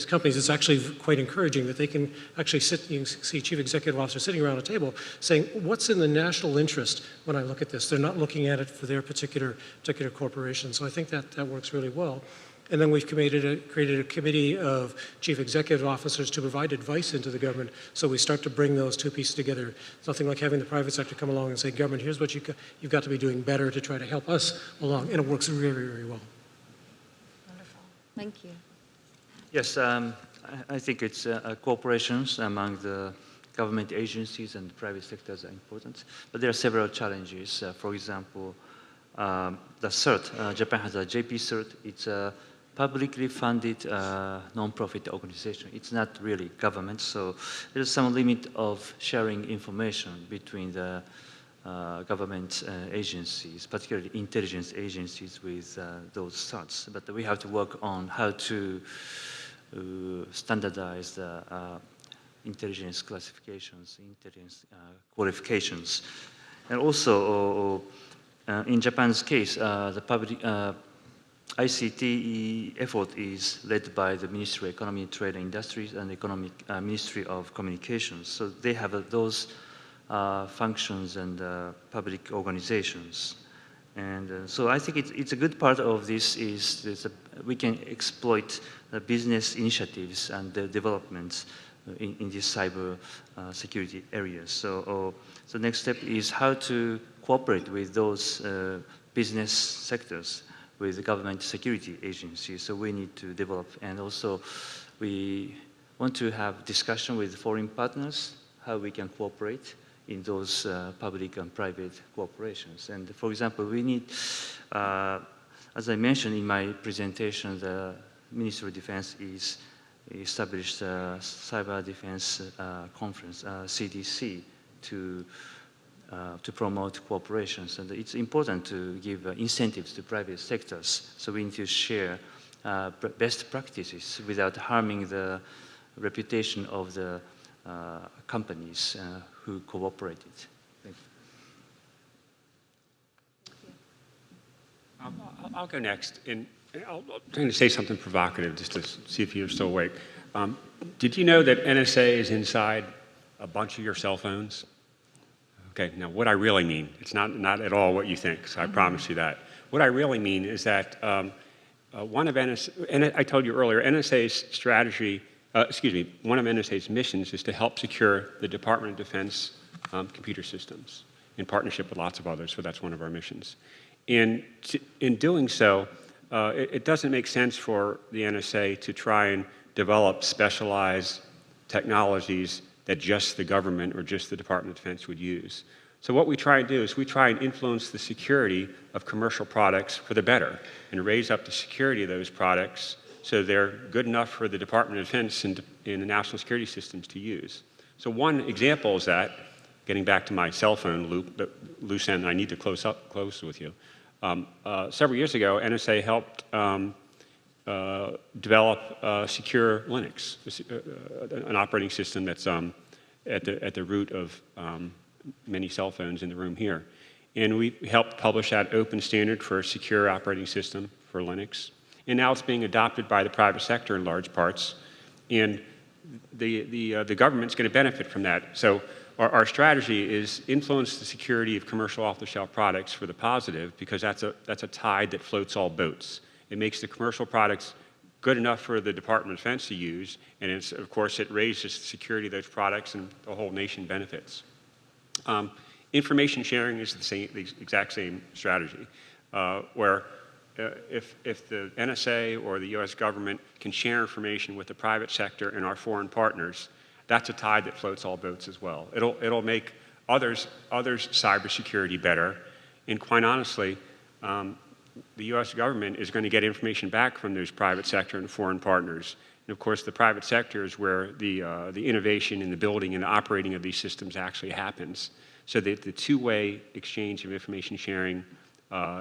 companies. It's actually quite encouraging that they can actually sit, you see chief executive officers sitting around a table saying, what's in the national interest when I look at this? They're not looking at it for their particular corporation. So I think that works really well. And then we've created a committee of chief executive officers to provide advice into the government. So we start to bring those two pieces together. It's nothing like having the private sector come along and say, government, here's what you've got to be doing better to try to help us along. And it works very, very well. Wonderful. Thank you. Yes, I think it's cooperations among the government agencies and the private sectors are important. But there are several challenges. For example, the CERT, Japan has a JP CERT. It's a publicly funded non-profit organization. It's not really government, so there's some limit of sharing information between the government agencies, particularly intelligence agencies with those CERTs. But we have to work on how to standardize the intelligence classifications, intelligence qualifications. And also, in Japan's case, the public ICTE effort is led by the Ministry of Economy, Trade and Industries and Economic Ministry of Communications. So they have those functions and public organizations. And so I think it's a good part of this is we can exploit the business initiatives and the developments in these cyber security areas. So the next step is how to cooperate with those business sectors, with the government security agencies. So we need to develop, and also we want to have discussion with foreign partners, how we can cooperate in those public and private cooperations. And for example, we need, as I mentioned in my presentation, the Ministry of Defense is established a Cyber Defense Conference, CDC, to promote cooperations. And it's important to give incentives to private sectors. So we need to share best practices without harming the reputation of the companies who cooperated. Thank you. I'll go next. And I'm trying to say something provocative just to see if you're still awake. Did you know that NSA is inside a bunch of your cell phones? Okay, now what I really mean, it's not at all what you think, so I promise you that. What I really mean is that one of NSA, I told you earlier, NSA's strategy, one of NSA's missions is to help secure the Department of Defense computer systems in partnership with lots of others, so that's one of our missions. In doing so, it doesn't make sense for the NSA to try and develop specialized technologies that just the government or just the Department of Defense would use. So what we try to do is we try and influence the security of commercial products for the better and raise up the security of those products so they're good enough for the Department of Defense and the national security systems to use. So one example is that, getting back to my cell phone loose end, I need to close with you. Several years ago, NSA helped develop secure Linux, an operating system that's at the root of many cell phones in the room here. And we helped publish that open standard for a secure operating system for Linux. And now it's being adopted by the private sector in large parts. And the government's going to benefit from that. So our strategy is influence the security of commercial off-the-shelf products for the positive, because that's a tide that floats all boats. It makes the commercial products good enough for the Department of Defense to use, and of course it raises the security of those products and the whole nation benefits. Information sharing is the exact same strategy, where if the NSA or the US government can share information with the private sector and our foreign partners, that's a tide that floats all boats as well. It'll make others' cybersecurity better, and quite honestly, the US government is going to get information back from those private sector and foreign partners. And of course, the private sector is where the innovation in the building and the operating of these systems actually happens. So that the two-way exchange of information sharing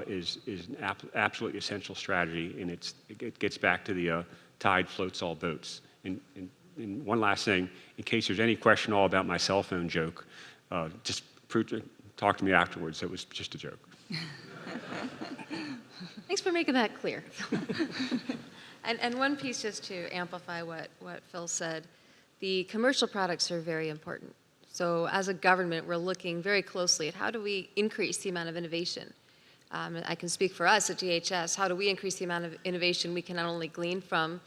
is an absolutely essential strategy, and it gets back to the tide floats all boats. And one last thing, in case there's any question all about my cell phone joke, just talk to me afterwards. It was just a joke. Thanks for making that clear. And one piece just to amplify what Phil said, the commercial products are very important. So as a government, we're looking very closely at how do we increase the amount of innovation. I can speak for us at DHS. How do we increase the amount of innovation we can not only glean from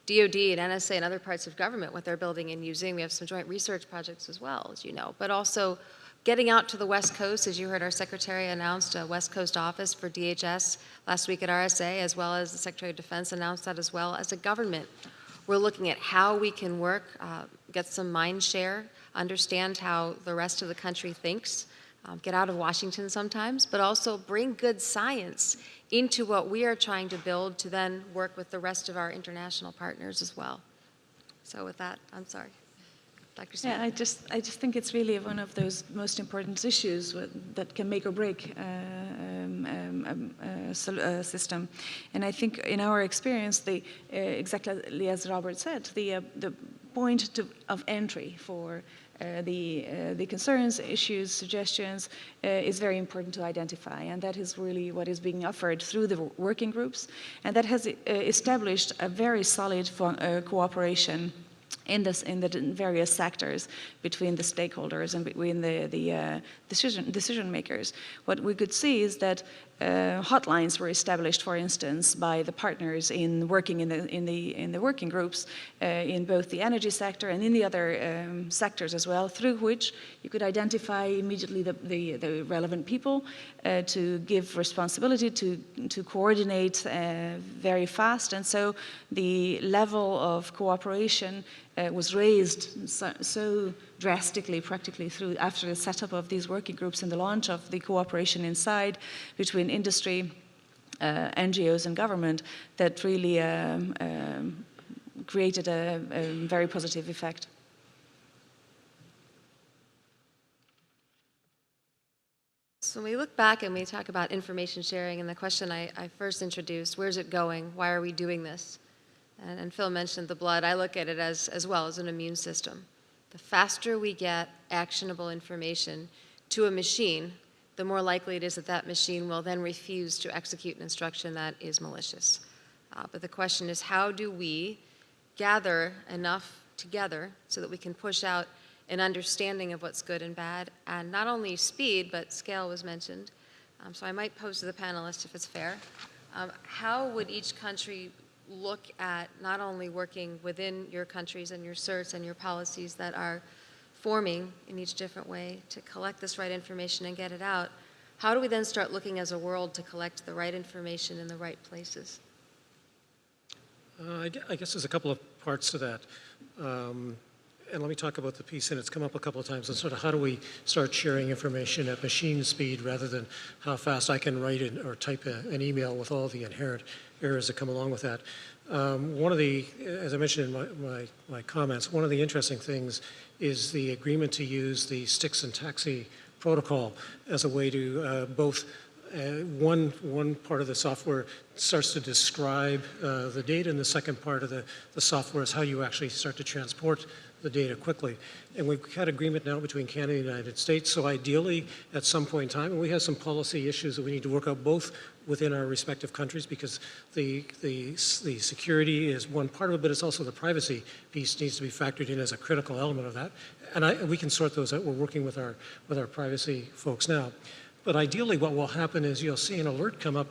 DoD and NSA and other parts of government, what they're building and using. We have some joint research projects as well, as you know, but also getting out to the West Coast. As you heard, our Secretary announced a West Coast office for DHS last week at RSA, as well as the Secretary of Defense announced that as well. As a government, we're looking at how we can work, get some mind share, understand how the rest of the country thinks, get out of Washington sometimes, but also bring good science into what we are trying to build to then work with the rest of our international partners as well. So with that, I'm sorry. Dr. Smith. Yeah, I just think it's really one of those most important issues that can make or break a system. And I think in our experience, exactly as Robert said, the point of entry for the concerns, issues, suggestions is very important to identify, and that is really what is being offered through the working groups, and that has established a very solid cooperation in the various sectors between the stakeholders and between the decision makers. What we could see is that hotlines were established, for instance, by the partners in working in the working groups in both the energy sector and in the other sectors as well, through which you could identify immediately the relevant people to give responsibility, to coordinate very fast, and so the level of cooperation was raised so drastically, practically through after the setup of these working groups and the launch of the cooperation inside between industry, NGOs and government, that really created a very positive effect. So when we look back and we talk about information sharing and the question I first introduced, where's it going? Why are we doing this? And Phil mentioned the blood. I look at it as well as an immune system. The faster we get actionable information to a machine, the more likely it is that that machine will then refuse to execute an instruction that is malicious. But the question is, how do we gather enough together so that we can push out an understanding of what's good and bad, and not only speed, but scale was mentioned. So I might pose to the panelists, if it's fair, how would each country look at not only working within your countries and your certs and your policies that are forming in each different way to collect this right information and get it out, how do we then start looking as a world to collect the right information in the right places? I guess there's a couple of parts to that. And let me talk about the piece, and it's come up a couple of times, and sort of how do we start sharing information at machine speed rather than how fast I can write it or type an email with all the inherent errors that come along with that. One of the, as I mentioned in my comments, one of the interesting things is the agreement to use the sticks and taxi protocol as a way to both one part of the software starts to describe the data, and the second part of the software is how you actually start to transport the data quickly. And we've had agreement now between Canada and the United States, so ideally at some point in time, and we have some policy issues that we need to work out both within our respective countries, because the security is one part of it, but it's also the privacy piece needs to be factored in as a critical element of that. And we can sort those out. We're working with our privacy folks now. But ideally what will happen is you'll see an alert come up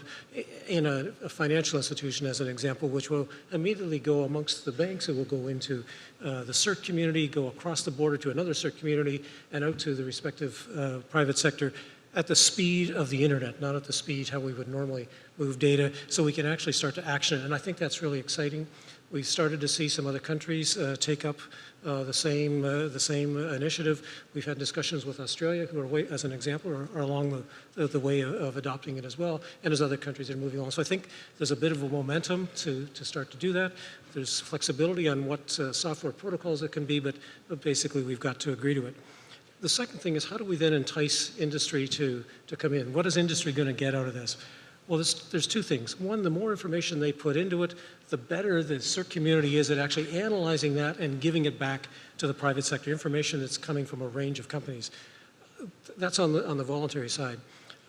in a financial institution, as an example, which will immediately go amongst the banks. It will go into the CERT community, go across the border to another CERT community, and out to the respective private sector at the speed of the internet, not at the speed how we would normally move data, so we can actually start to action it. And I think that's really exciting. We've started to see some other countries take up the same initiative. We've had discussions with Australia, who are, as an example, are along the way of adopting it as well, and as other countries are moving along. So I think there's a bit of a momentum to start to do that. There's flexibility on what software protocols it can be, but basically we've got to agree to it. The second thing is, how do we then entice industry to come in? What is industry going to get out of this? Well, there's two things. One, the more information they put into it, the better the CERT community is at actually analyzing that and giving it back to the private sector, information that's coming from a range of companies. That's on the voluntary side.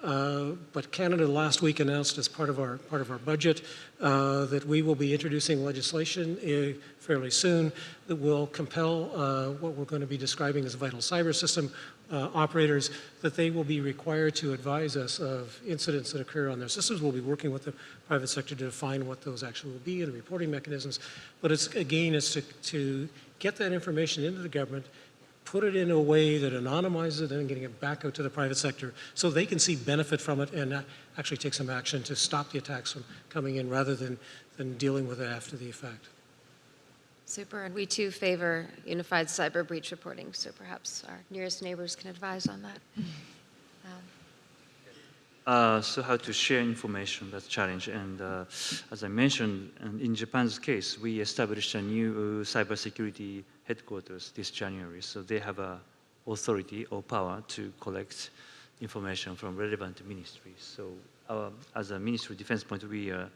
But Canada last week announced as part of our budget that we will be introducing legislation fairly soon that will compel what we're going to be describing as vital cyber system operators, that they will be required to advise us of incidents that occur on their systems. We'll be working with the private sector to define what those actually will be and reporting mechanisms. But it's to get that information into the government, put it in a way that anonymizes it and getting it back out to the private sector so they can see benefit from it and actually take some action to stop the attacks from coming in rather than dealing with it after the effect. Super, and we too favor unified cyber breach reporting, so perhaps our nearest neighbors can advise on that. So how to share information, that's a challenge. And as I mentioned, in Japan's case, we established a new cybersecurity headquarters this January. So they have a authority or power to collect information from relevant ministries. So as a Ministry of Defense point, we are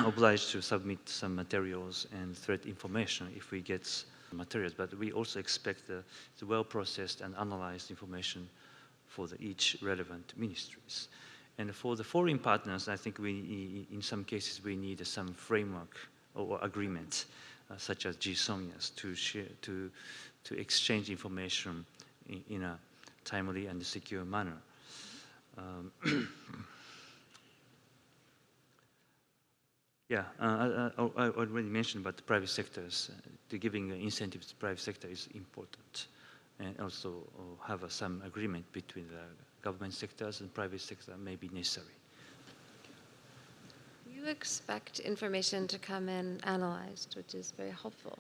obliged to submit some materials and threat information if we get materials. But we also expect the well-processed and analyzed information for each relevant ministries. And for the foreign partners, I think in some cases we need some framework or agreement, such as GSOMIAs, to exchange information in a timely and secure manner. Yeah, I already mentioned about the private sectors. Giving incentives to the private sector is important, and also have some agreement between the government sectors and private sector may be necessary. You expect information to come in analyzed, which is very helpful.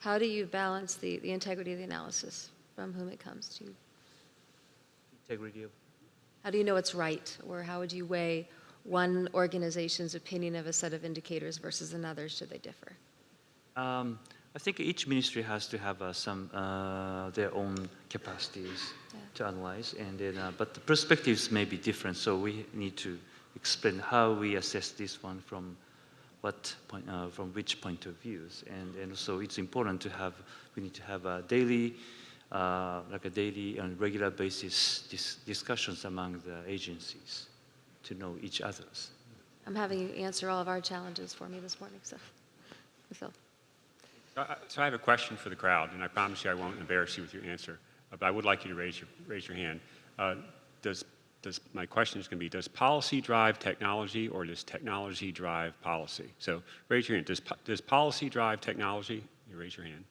How do you balance the integrity of the analysis from whom it comes to you? Integrity of? How do you know it's right, or how would you weigh one organization's opinion of a set of indicators versus another, should they differ? I think each ministry has to have their own capacities to analyze, and then, but the perspectives may be different, so we need to explain how we assess this one from what point, from which point of views, and so it's important to have. We need to have a daily, like a daily and regular basis discussions among the agencies to know each other's. I'm having you answer all of our challenges for me this morning, so Phil. So I have a question for the crowd, and I promise you I won't embarrass you with your answer, but I would like you to raise your hand. My question is going to be, does policy drive technology, or does technology drive policy? So raise your hand. Does policy drive technology? You raise your hand.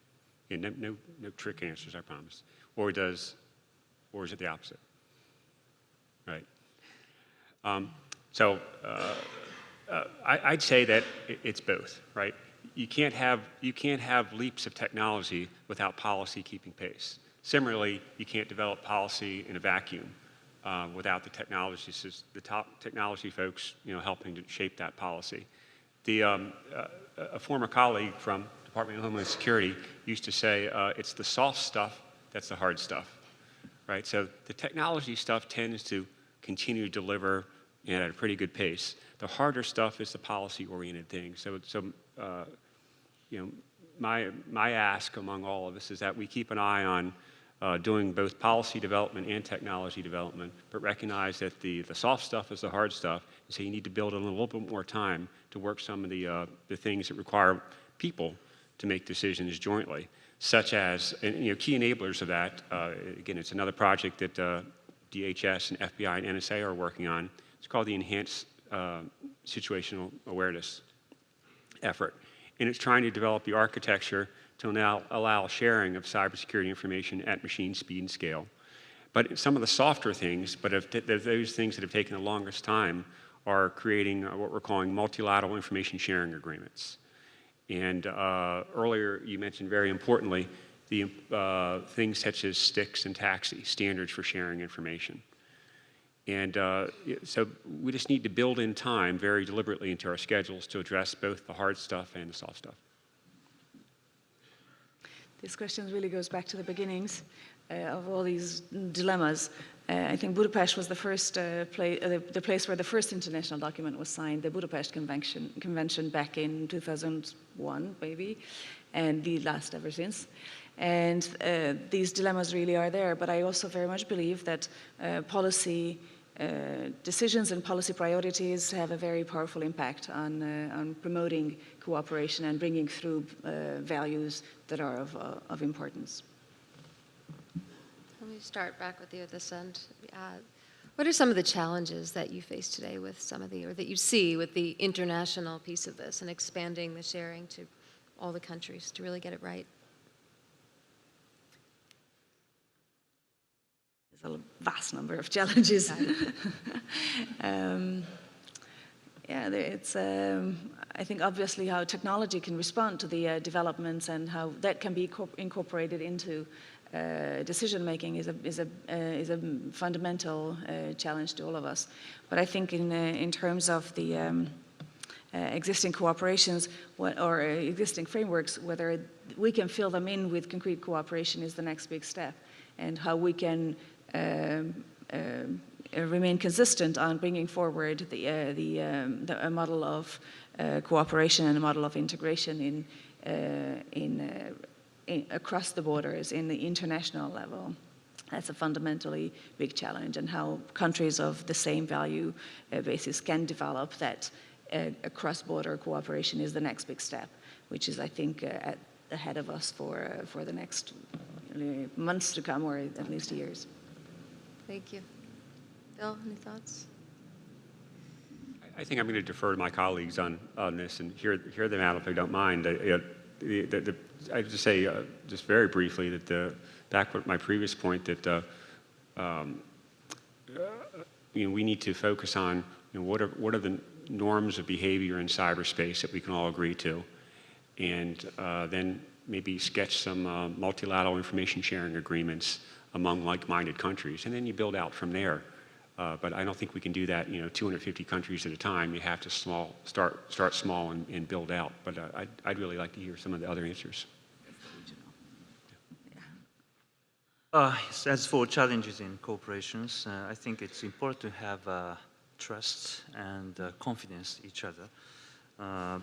Yeah, no trick answers, I promise. Or is it the opposite? Right. I'd say that it's both, right? You can't have leaps of technology without policy keeping pace. Similarly, you can't develop policy in a vacuum without the technologists, the top technology folks, helping to shape that policy. A former colleague from Department of Homeland Security used to say, it's the soft stuff that's the hard stuff, right? So the technology stuff tends to continue to deliver at a pretty good pace. The harder stuff is the policy-oriented thing. So my ask among all of us is that we keep an eye on doing both policy development and technology development, but recognize that the soft stuff is the hard stuff, and so you need to build in a little bit more time to work some of the things that require people to make decisions jointly, such as, key enablers of that. Again, it's another project that DHS and FBI and NSA are working on. It's called the Enhanced Situational Awareness effort. And it's trying to develop the architecture to now allow sharing of cybersecurity information at machine speed and scale. But some of the softer things, those things that have taken the longest time, are creating what we're calling multilateral information sharing agreements. And earlier you mentioned very importantly the things such as STIX and TAXI, standards for sharing information. And so we just need to build in time very deliberately into our schedules to address both the hard stuff and the soft stuff. This question really goes back to the beginnings of all these dilemmas. I think Budapest was the first the place where the first international document was signed, the Budapest Convention back in 2001, maybe, and the last ever since. And these dilemmas really are there, but I also very much believe that policy decisions and policy priorities have a very powerful impact on promoting cooperation and bringing through values that are of importance. Let me start back with you at this end. What are some of the challenges that you face today with some of the, or that you see with the international piece of this and expanding the sharing to all the countries to really get it right? There's a vast number of challenges. It's, I think obviously how technology can respond to the developments and how that can be incorporated into decision-making is a fundamental challenge to all of us. But I think in terms of the existing cooperations or existing frameworks, whether we can fill them in with concrete cooperation is the next big step, and how we can remain consistent on bringing forward a model of cooperation and a model of integration across the borders in the international level. That's a fundamentally big challenge, and how countries of the same value basis can develop that cross-border cooperation is the next big step, which is, I think, ahead of us for the next months to come, or at least years. Thank you. Bill, any thoughts? I think I'm going to defer to my colleagues on this and hear them out if they don't mind. I just say, just very briefly, that back with my previous point, that we need to focus on what are the norms of behavior in cyberspace that we can all agree to, and then maybe sketch some multilateral information sharing agreements among like-minded countries, and then you build out from there. But I don't think we can do that, 250 countries at a time. You have to start small and build out. But I'd really like to hear some of the other answers. As for challenges in corporations, I think it's important to have trust and confidence in each other,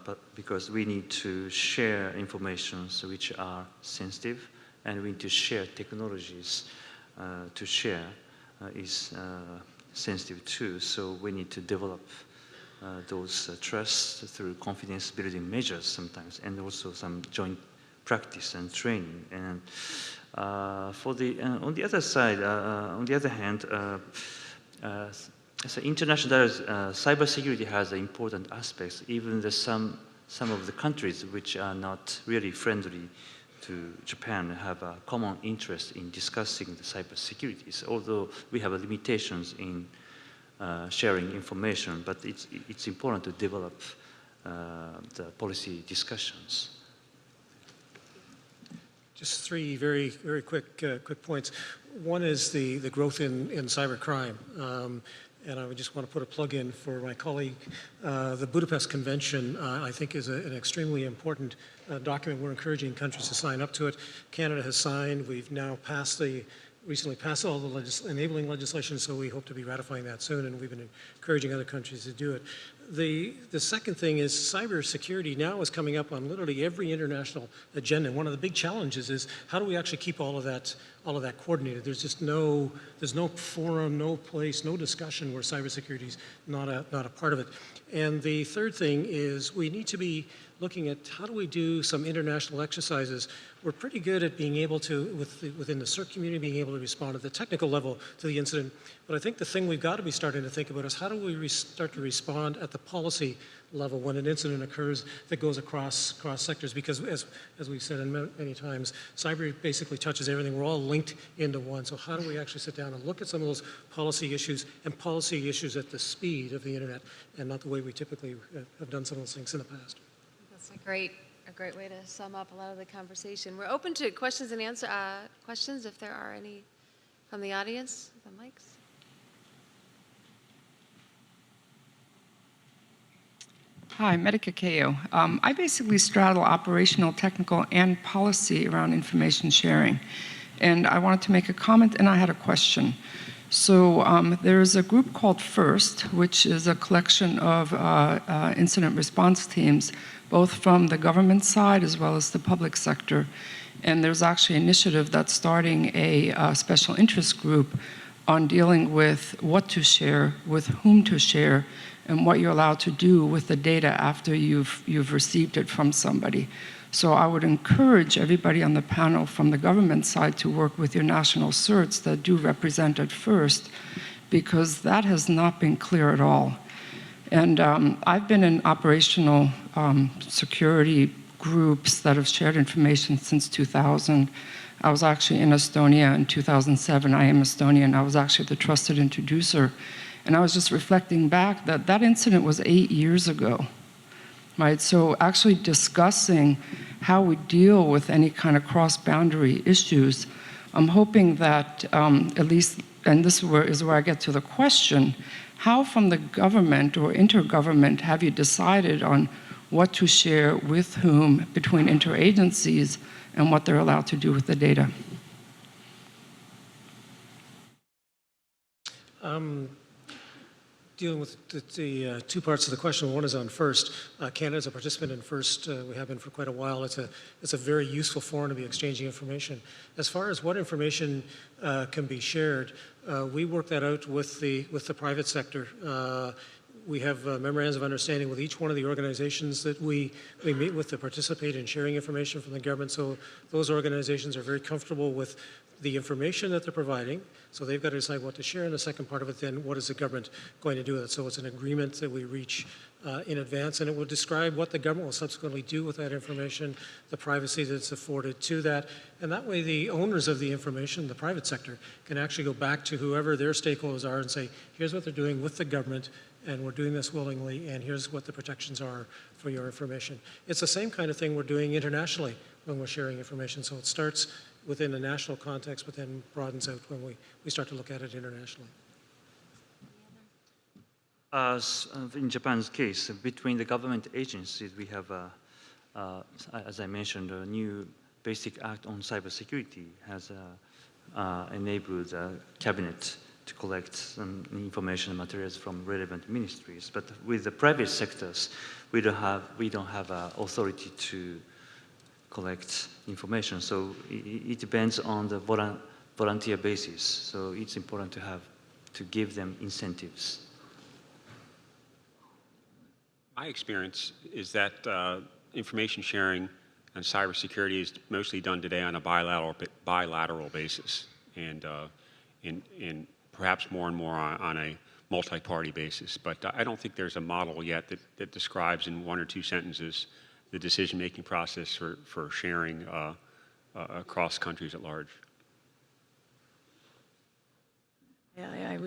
but because we need to share information which are sensitive, and we need to share technologies to share is sensitive too. So we need to develop those trusts through confidence building measures sometimes, and also some joint practice and training. And on the other side, on the other hand, so international cybersecurity has important aspects. Even some of the countries which are not really friendly to Japan have a common interest in discussing the cybersecurity. Although we have limitations in sharing information, but it's important to develop the policy discussions. Just three very, very quick points. One is the growth in cybercrime. And I would just want to put a plug in for my colleague. The Budapest Convention, I think, is an extremely important document. We're encouraging countries to sign up to it. Canada has signed. We've now recently passed all the enabling legislation, so we hope to be ratifying that soon, and we've been encouraging other countries to do it. The second thing is cybersecurity now is coming up on literally every international agenda. And one of the big challenges is how do we actually keep all of that coordinated? There's just there's no forum, no place, no discussion where cybersecurity is not a part of it. And the third thing is we need to be looking at how do we do some international exercises. We're pretty good at being able to, within the CERT community, being able to respond at the technical level to the incident. But I think the thing we've got to be starting to think about is how do we start to respond at the policy level when an incident occurs that goes across sectors? Because as we've said many times, cyber basically touches everything. We're all linked into one. So how do we actually sit down and look at some of those policy issues and policy issues at the speed of the internet and not the way we typically have done some of those things in the past? That's a great a great way to sum up a lot of the conversation. We're open to questions and answer questions if there are any from the audience. The mics. Hi, Medika Keo. I basically straddle operational, technical, and policy around information sharing. And I wanted to make a comment, and I had a question. So there's a group called FIRST, which is a collection of incident response teams, both from the government side as well as the public sector. And there's actually an initiative that's starting a special interest group on dealing with what to share, with whom to share, and what you're allowed to do with the data after you've received it from somebody. So I would encourage everybody on the panel from the government side to work with your national certs that do represent it first, because that has not been clear at all. And I've been in operational security groups that have shared information since 2000. I was actually in Estonia in 2007. I am Estonian. I was actually the trusted introducer. And I was just reflecting back that that incident was 8 years ago, right? So actually discussing how we deal with any kind of cross-boundary issues, I'm hoping that at least, and this is where I get to the question, how from the government or intergovernment have you decided on what to share with whom between interagencies and what they're allowed to do with the data? Dealing with the two parts of the question. One is on FIRST. Canada is a participant in FIRST. We have been for quite a while. It's a very useful forum to be exchanging information. As far as what information can be shared, we work that out with the private sector. We have memorandums of understanding with each one of the organizations that we meet with to participate in sharing information from the government. So those organizations are very comfortable with the information that they're providing. So they've got to decide what to share. And the second part of it then, what is the government going to do with it? So it's an agreement that we reach in advance, and it will describe what the government will subsequently do with that information, the privacy that's afforded to that. And that way the owners of the information, the private sector, can actually go back to whoever their stakeholders are and say, here's what they're doing with the government, and we're doing this willingly, and here's what the protections are for your information. It's the same kind of thing we're doing internationally when we're sharing information. So it starts within a national context, but then broadens out when we start to look at it internationally. In Japan's case, between the government agencies, we have, as I mentioned, a new Basic Act on Cybersecurity has enabled the cabinet to collect some information and materials from relevant ministries. But with the private sectors, we don't have authority to collect information. So it depends on the volunteer basis. So it's important to give them incentives. My experience is that information sharing and cybersecurity is mostly done today on a bilateral basis, and perhaps more and more on a multi-party basis. But I don't think there's a model yet that describes in one or two sentences the decision-making process for sharing across countries at large. Yeah, I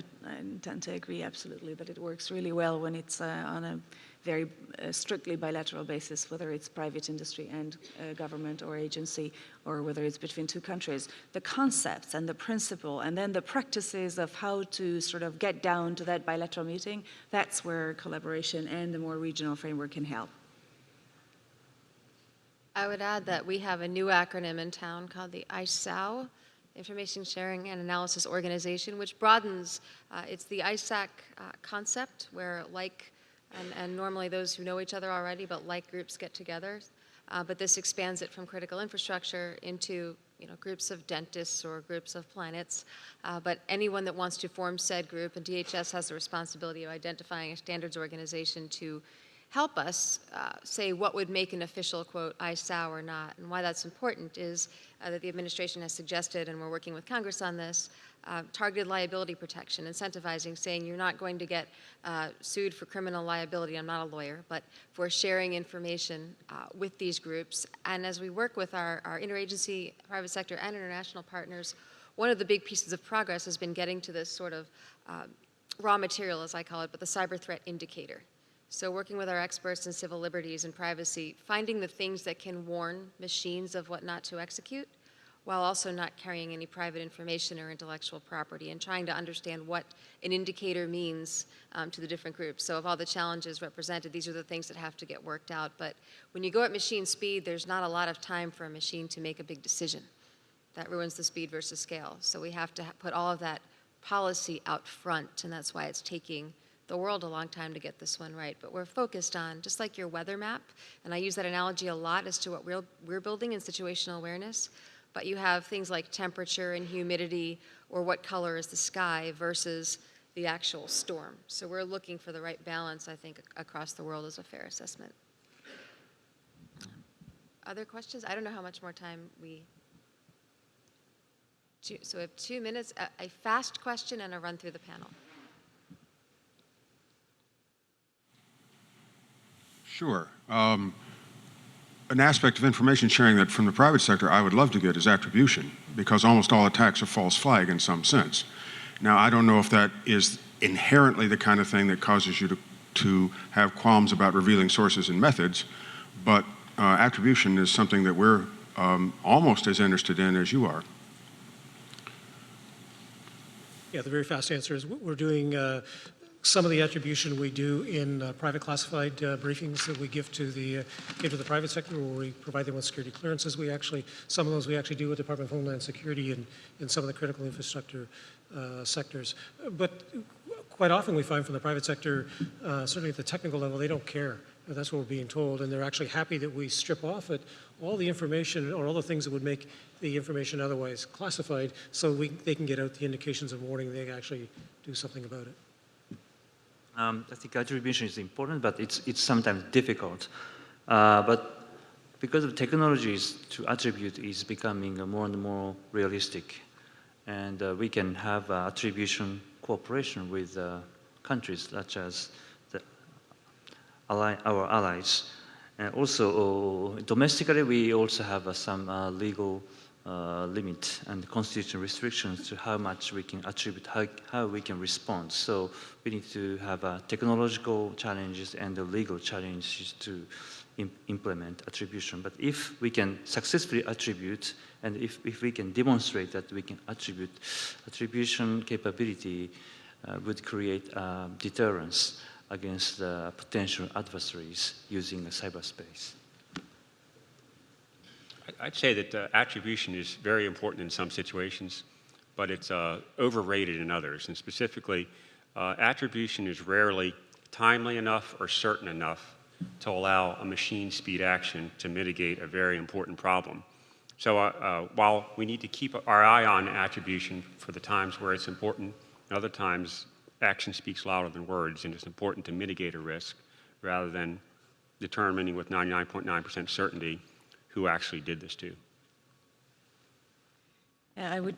tend to agree absolutely that it works really well when it's on a very strictly bilateral basis, whether it's private industry and government or agency, or whether it's between two countries. The concepts and the principle and then the practices of how to sort of get down to that bilateral meeting, that's where collaboration and the more regional framework can help. I would add that we have a new acronym in town called the ICCE, Information Sharing and Analysis Organization, which broadens, it's the ISAC concept, where like, and normally those who know each other already, but like groups get together. But this expands it from critical infrastructure into groups of dentists or groups of planets. But anyone that wants to form said group, and DHS has the responsibility of identifying a standards organization to help us say what would make an official, quote, ISAO or not. And why that's important is that the administration has suggested, and we're working with Congress on this, targeted liability protection, incentivizing, saying you're not going to get sued for criminal liability, I'm not a lawyer, but for sharing information with these groups. And as we work with our interagency, private sector, and international partners, one of the big pieces of progress has been getting to this sort of raw material, as I call it, but the cyber threat indicator. So working with our experts in civil liberties and privacy, finding the things that can warn machines of what not to execute, while also not carrying any private information or intellectual property, and trying to understand what an indicator means to the different groups. So of all the challenges represented, these are the things that have to get worked out. But when you go at machine speed, there's not a lot of time for a machine to make a big decision. That ruins the speed versus scale. So we have to put all of that policy out front, and that's why it's taking the world a long time to get this one right. But we're focused on, just like your weather map, and I use that analogy a lot as to what we're building in situational awareness, but you have things like temperature and humidity, or what color is the sky versus the actual storm. So we're looking for the right balance, I think, across the world as a fair assessment. Other questions? I don't know how much more time we... So we have 2 minutes, a fast question and a run through the panel. Sure. An aspect of information sharing that from the private sector I would love to get is attribution, because almost all attacks are false flag in some sense. Now, I don't know if that is inherently the kind of thing that causes you to have qualms about revealing sources and methods, but attribution is something that we're almost as interested in as you are. Yeah, the very fast answer is we're doing some of the attribution we do in private classified briefings that we give to the private sector, where we provide them with security clearances. Some of those we actually do with the Department of Homeland Security and in some of the critical infrastructure sectors. But quite often we find from the private sector, certainly at the technical level, they don't care. That's what we're being told, and they're actually happy that we strip off it all the information or all the things that would make the information otherwise classified, so they can get out the indications of warning. They can actually do something about it. I think attribution is important, but it's sometimes difficult. But because of technologies to attribute is becoming more and more realistic, and we can have attribution cooperation with countries such as our allies. And also, domestically, we also have some legal limit and constitutional restrictions to how much we can attribute, how we can respond. So we need to have technological challenges and the legal challenges to implement attribution. But if we can successfully attribute, and if we can demonstrate that we can attribute, attribution capability would create deterrence against potential adversaries using cyberspace. I'd say that attribution is very important in some situations, but it's overrated in others. And specifically, attribution is rarely timely enough or certain enough to allow a machine speed action to mitigate a very important problem. So while we need to keep our eye on attribution for the times where it's important, and other times action speaks louder than words, and it's important to mitigate a risk rather than determining with 99.9% certainty who actually did this to. I would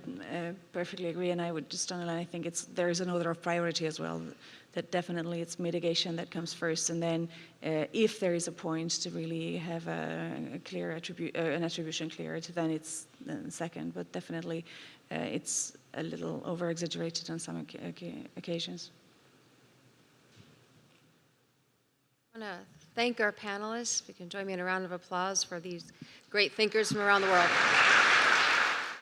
perfectly agree, and I would just underline, I think there is an order of priority as well, that definitely it's mitigation that comes first, and then if there is a point to really have a clear an attribution cleared, then it's second, but definitely it's a little over-exaggerated on some occasions. I want to thank our panelists. If you can join me in a round of applause for these great thinkers from around the world.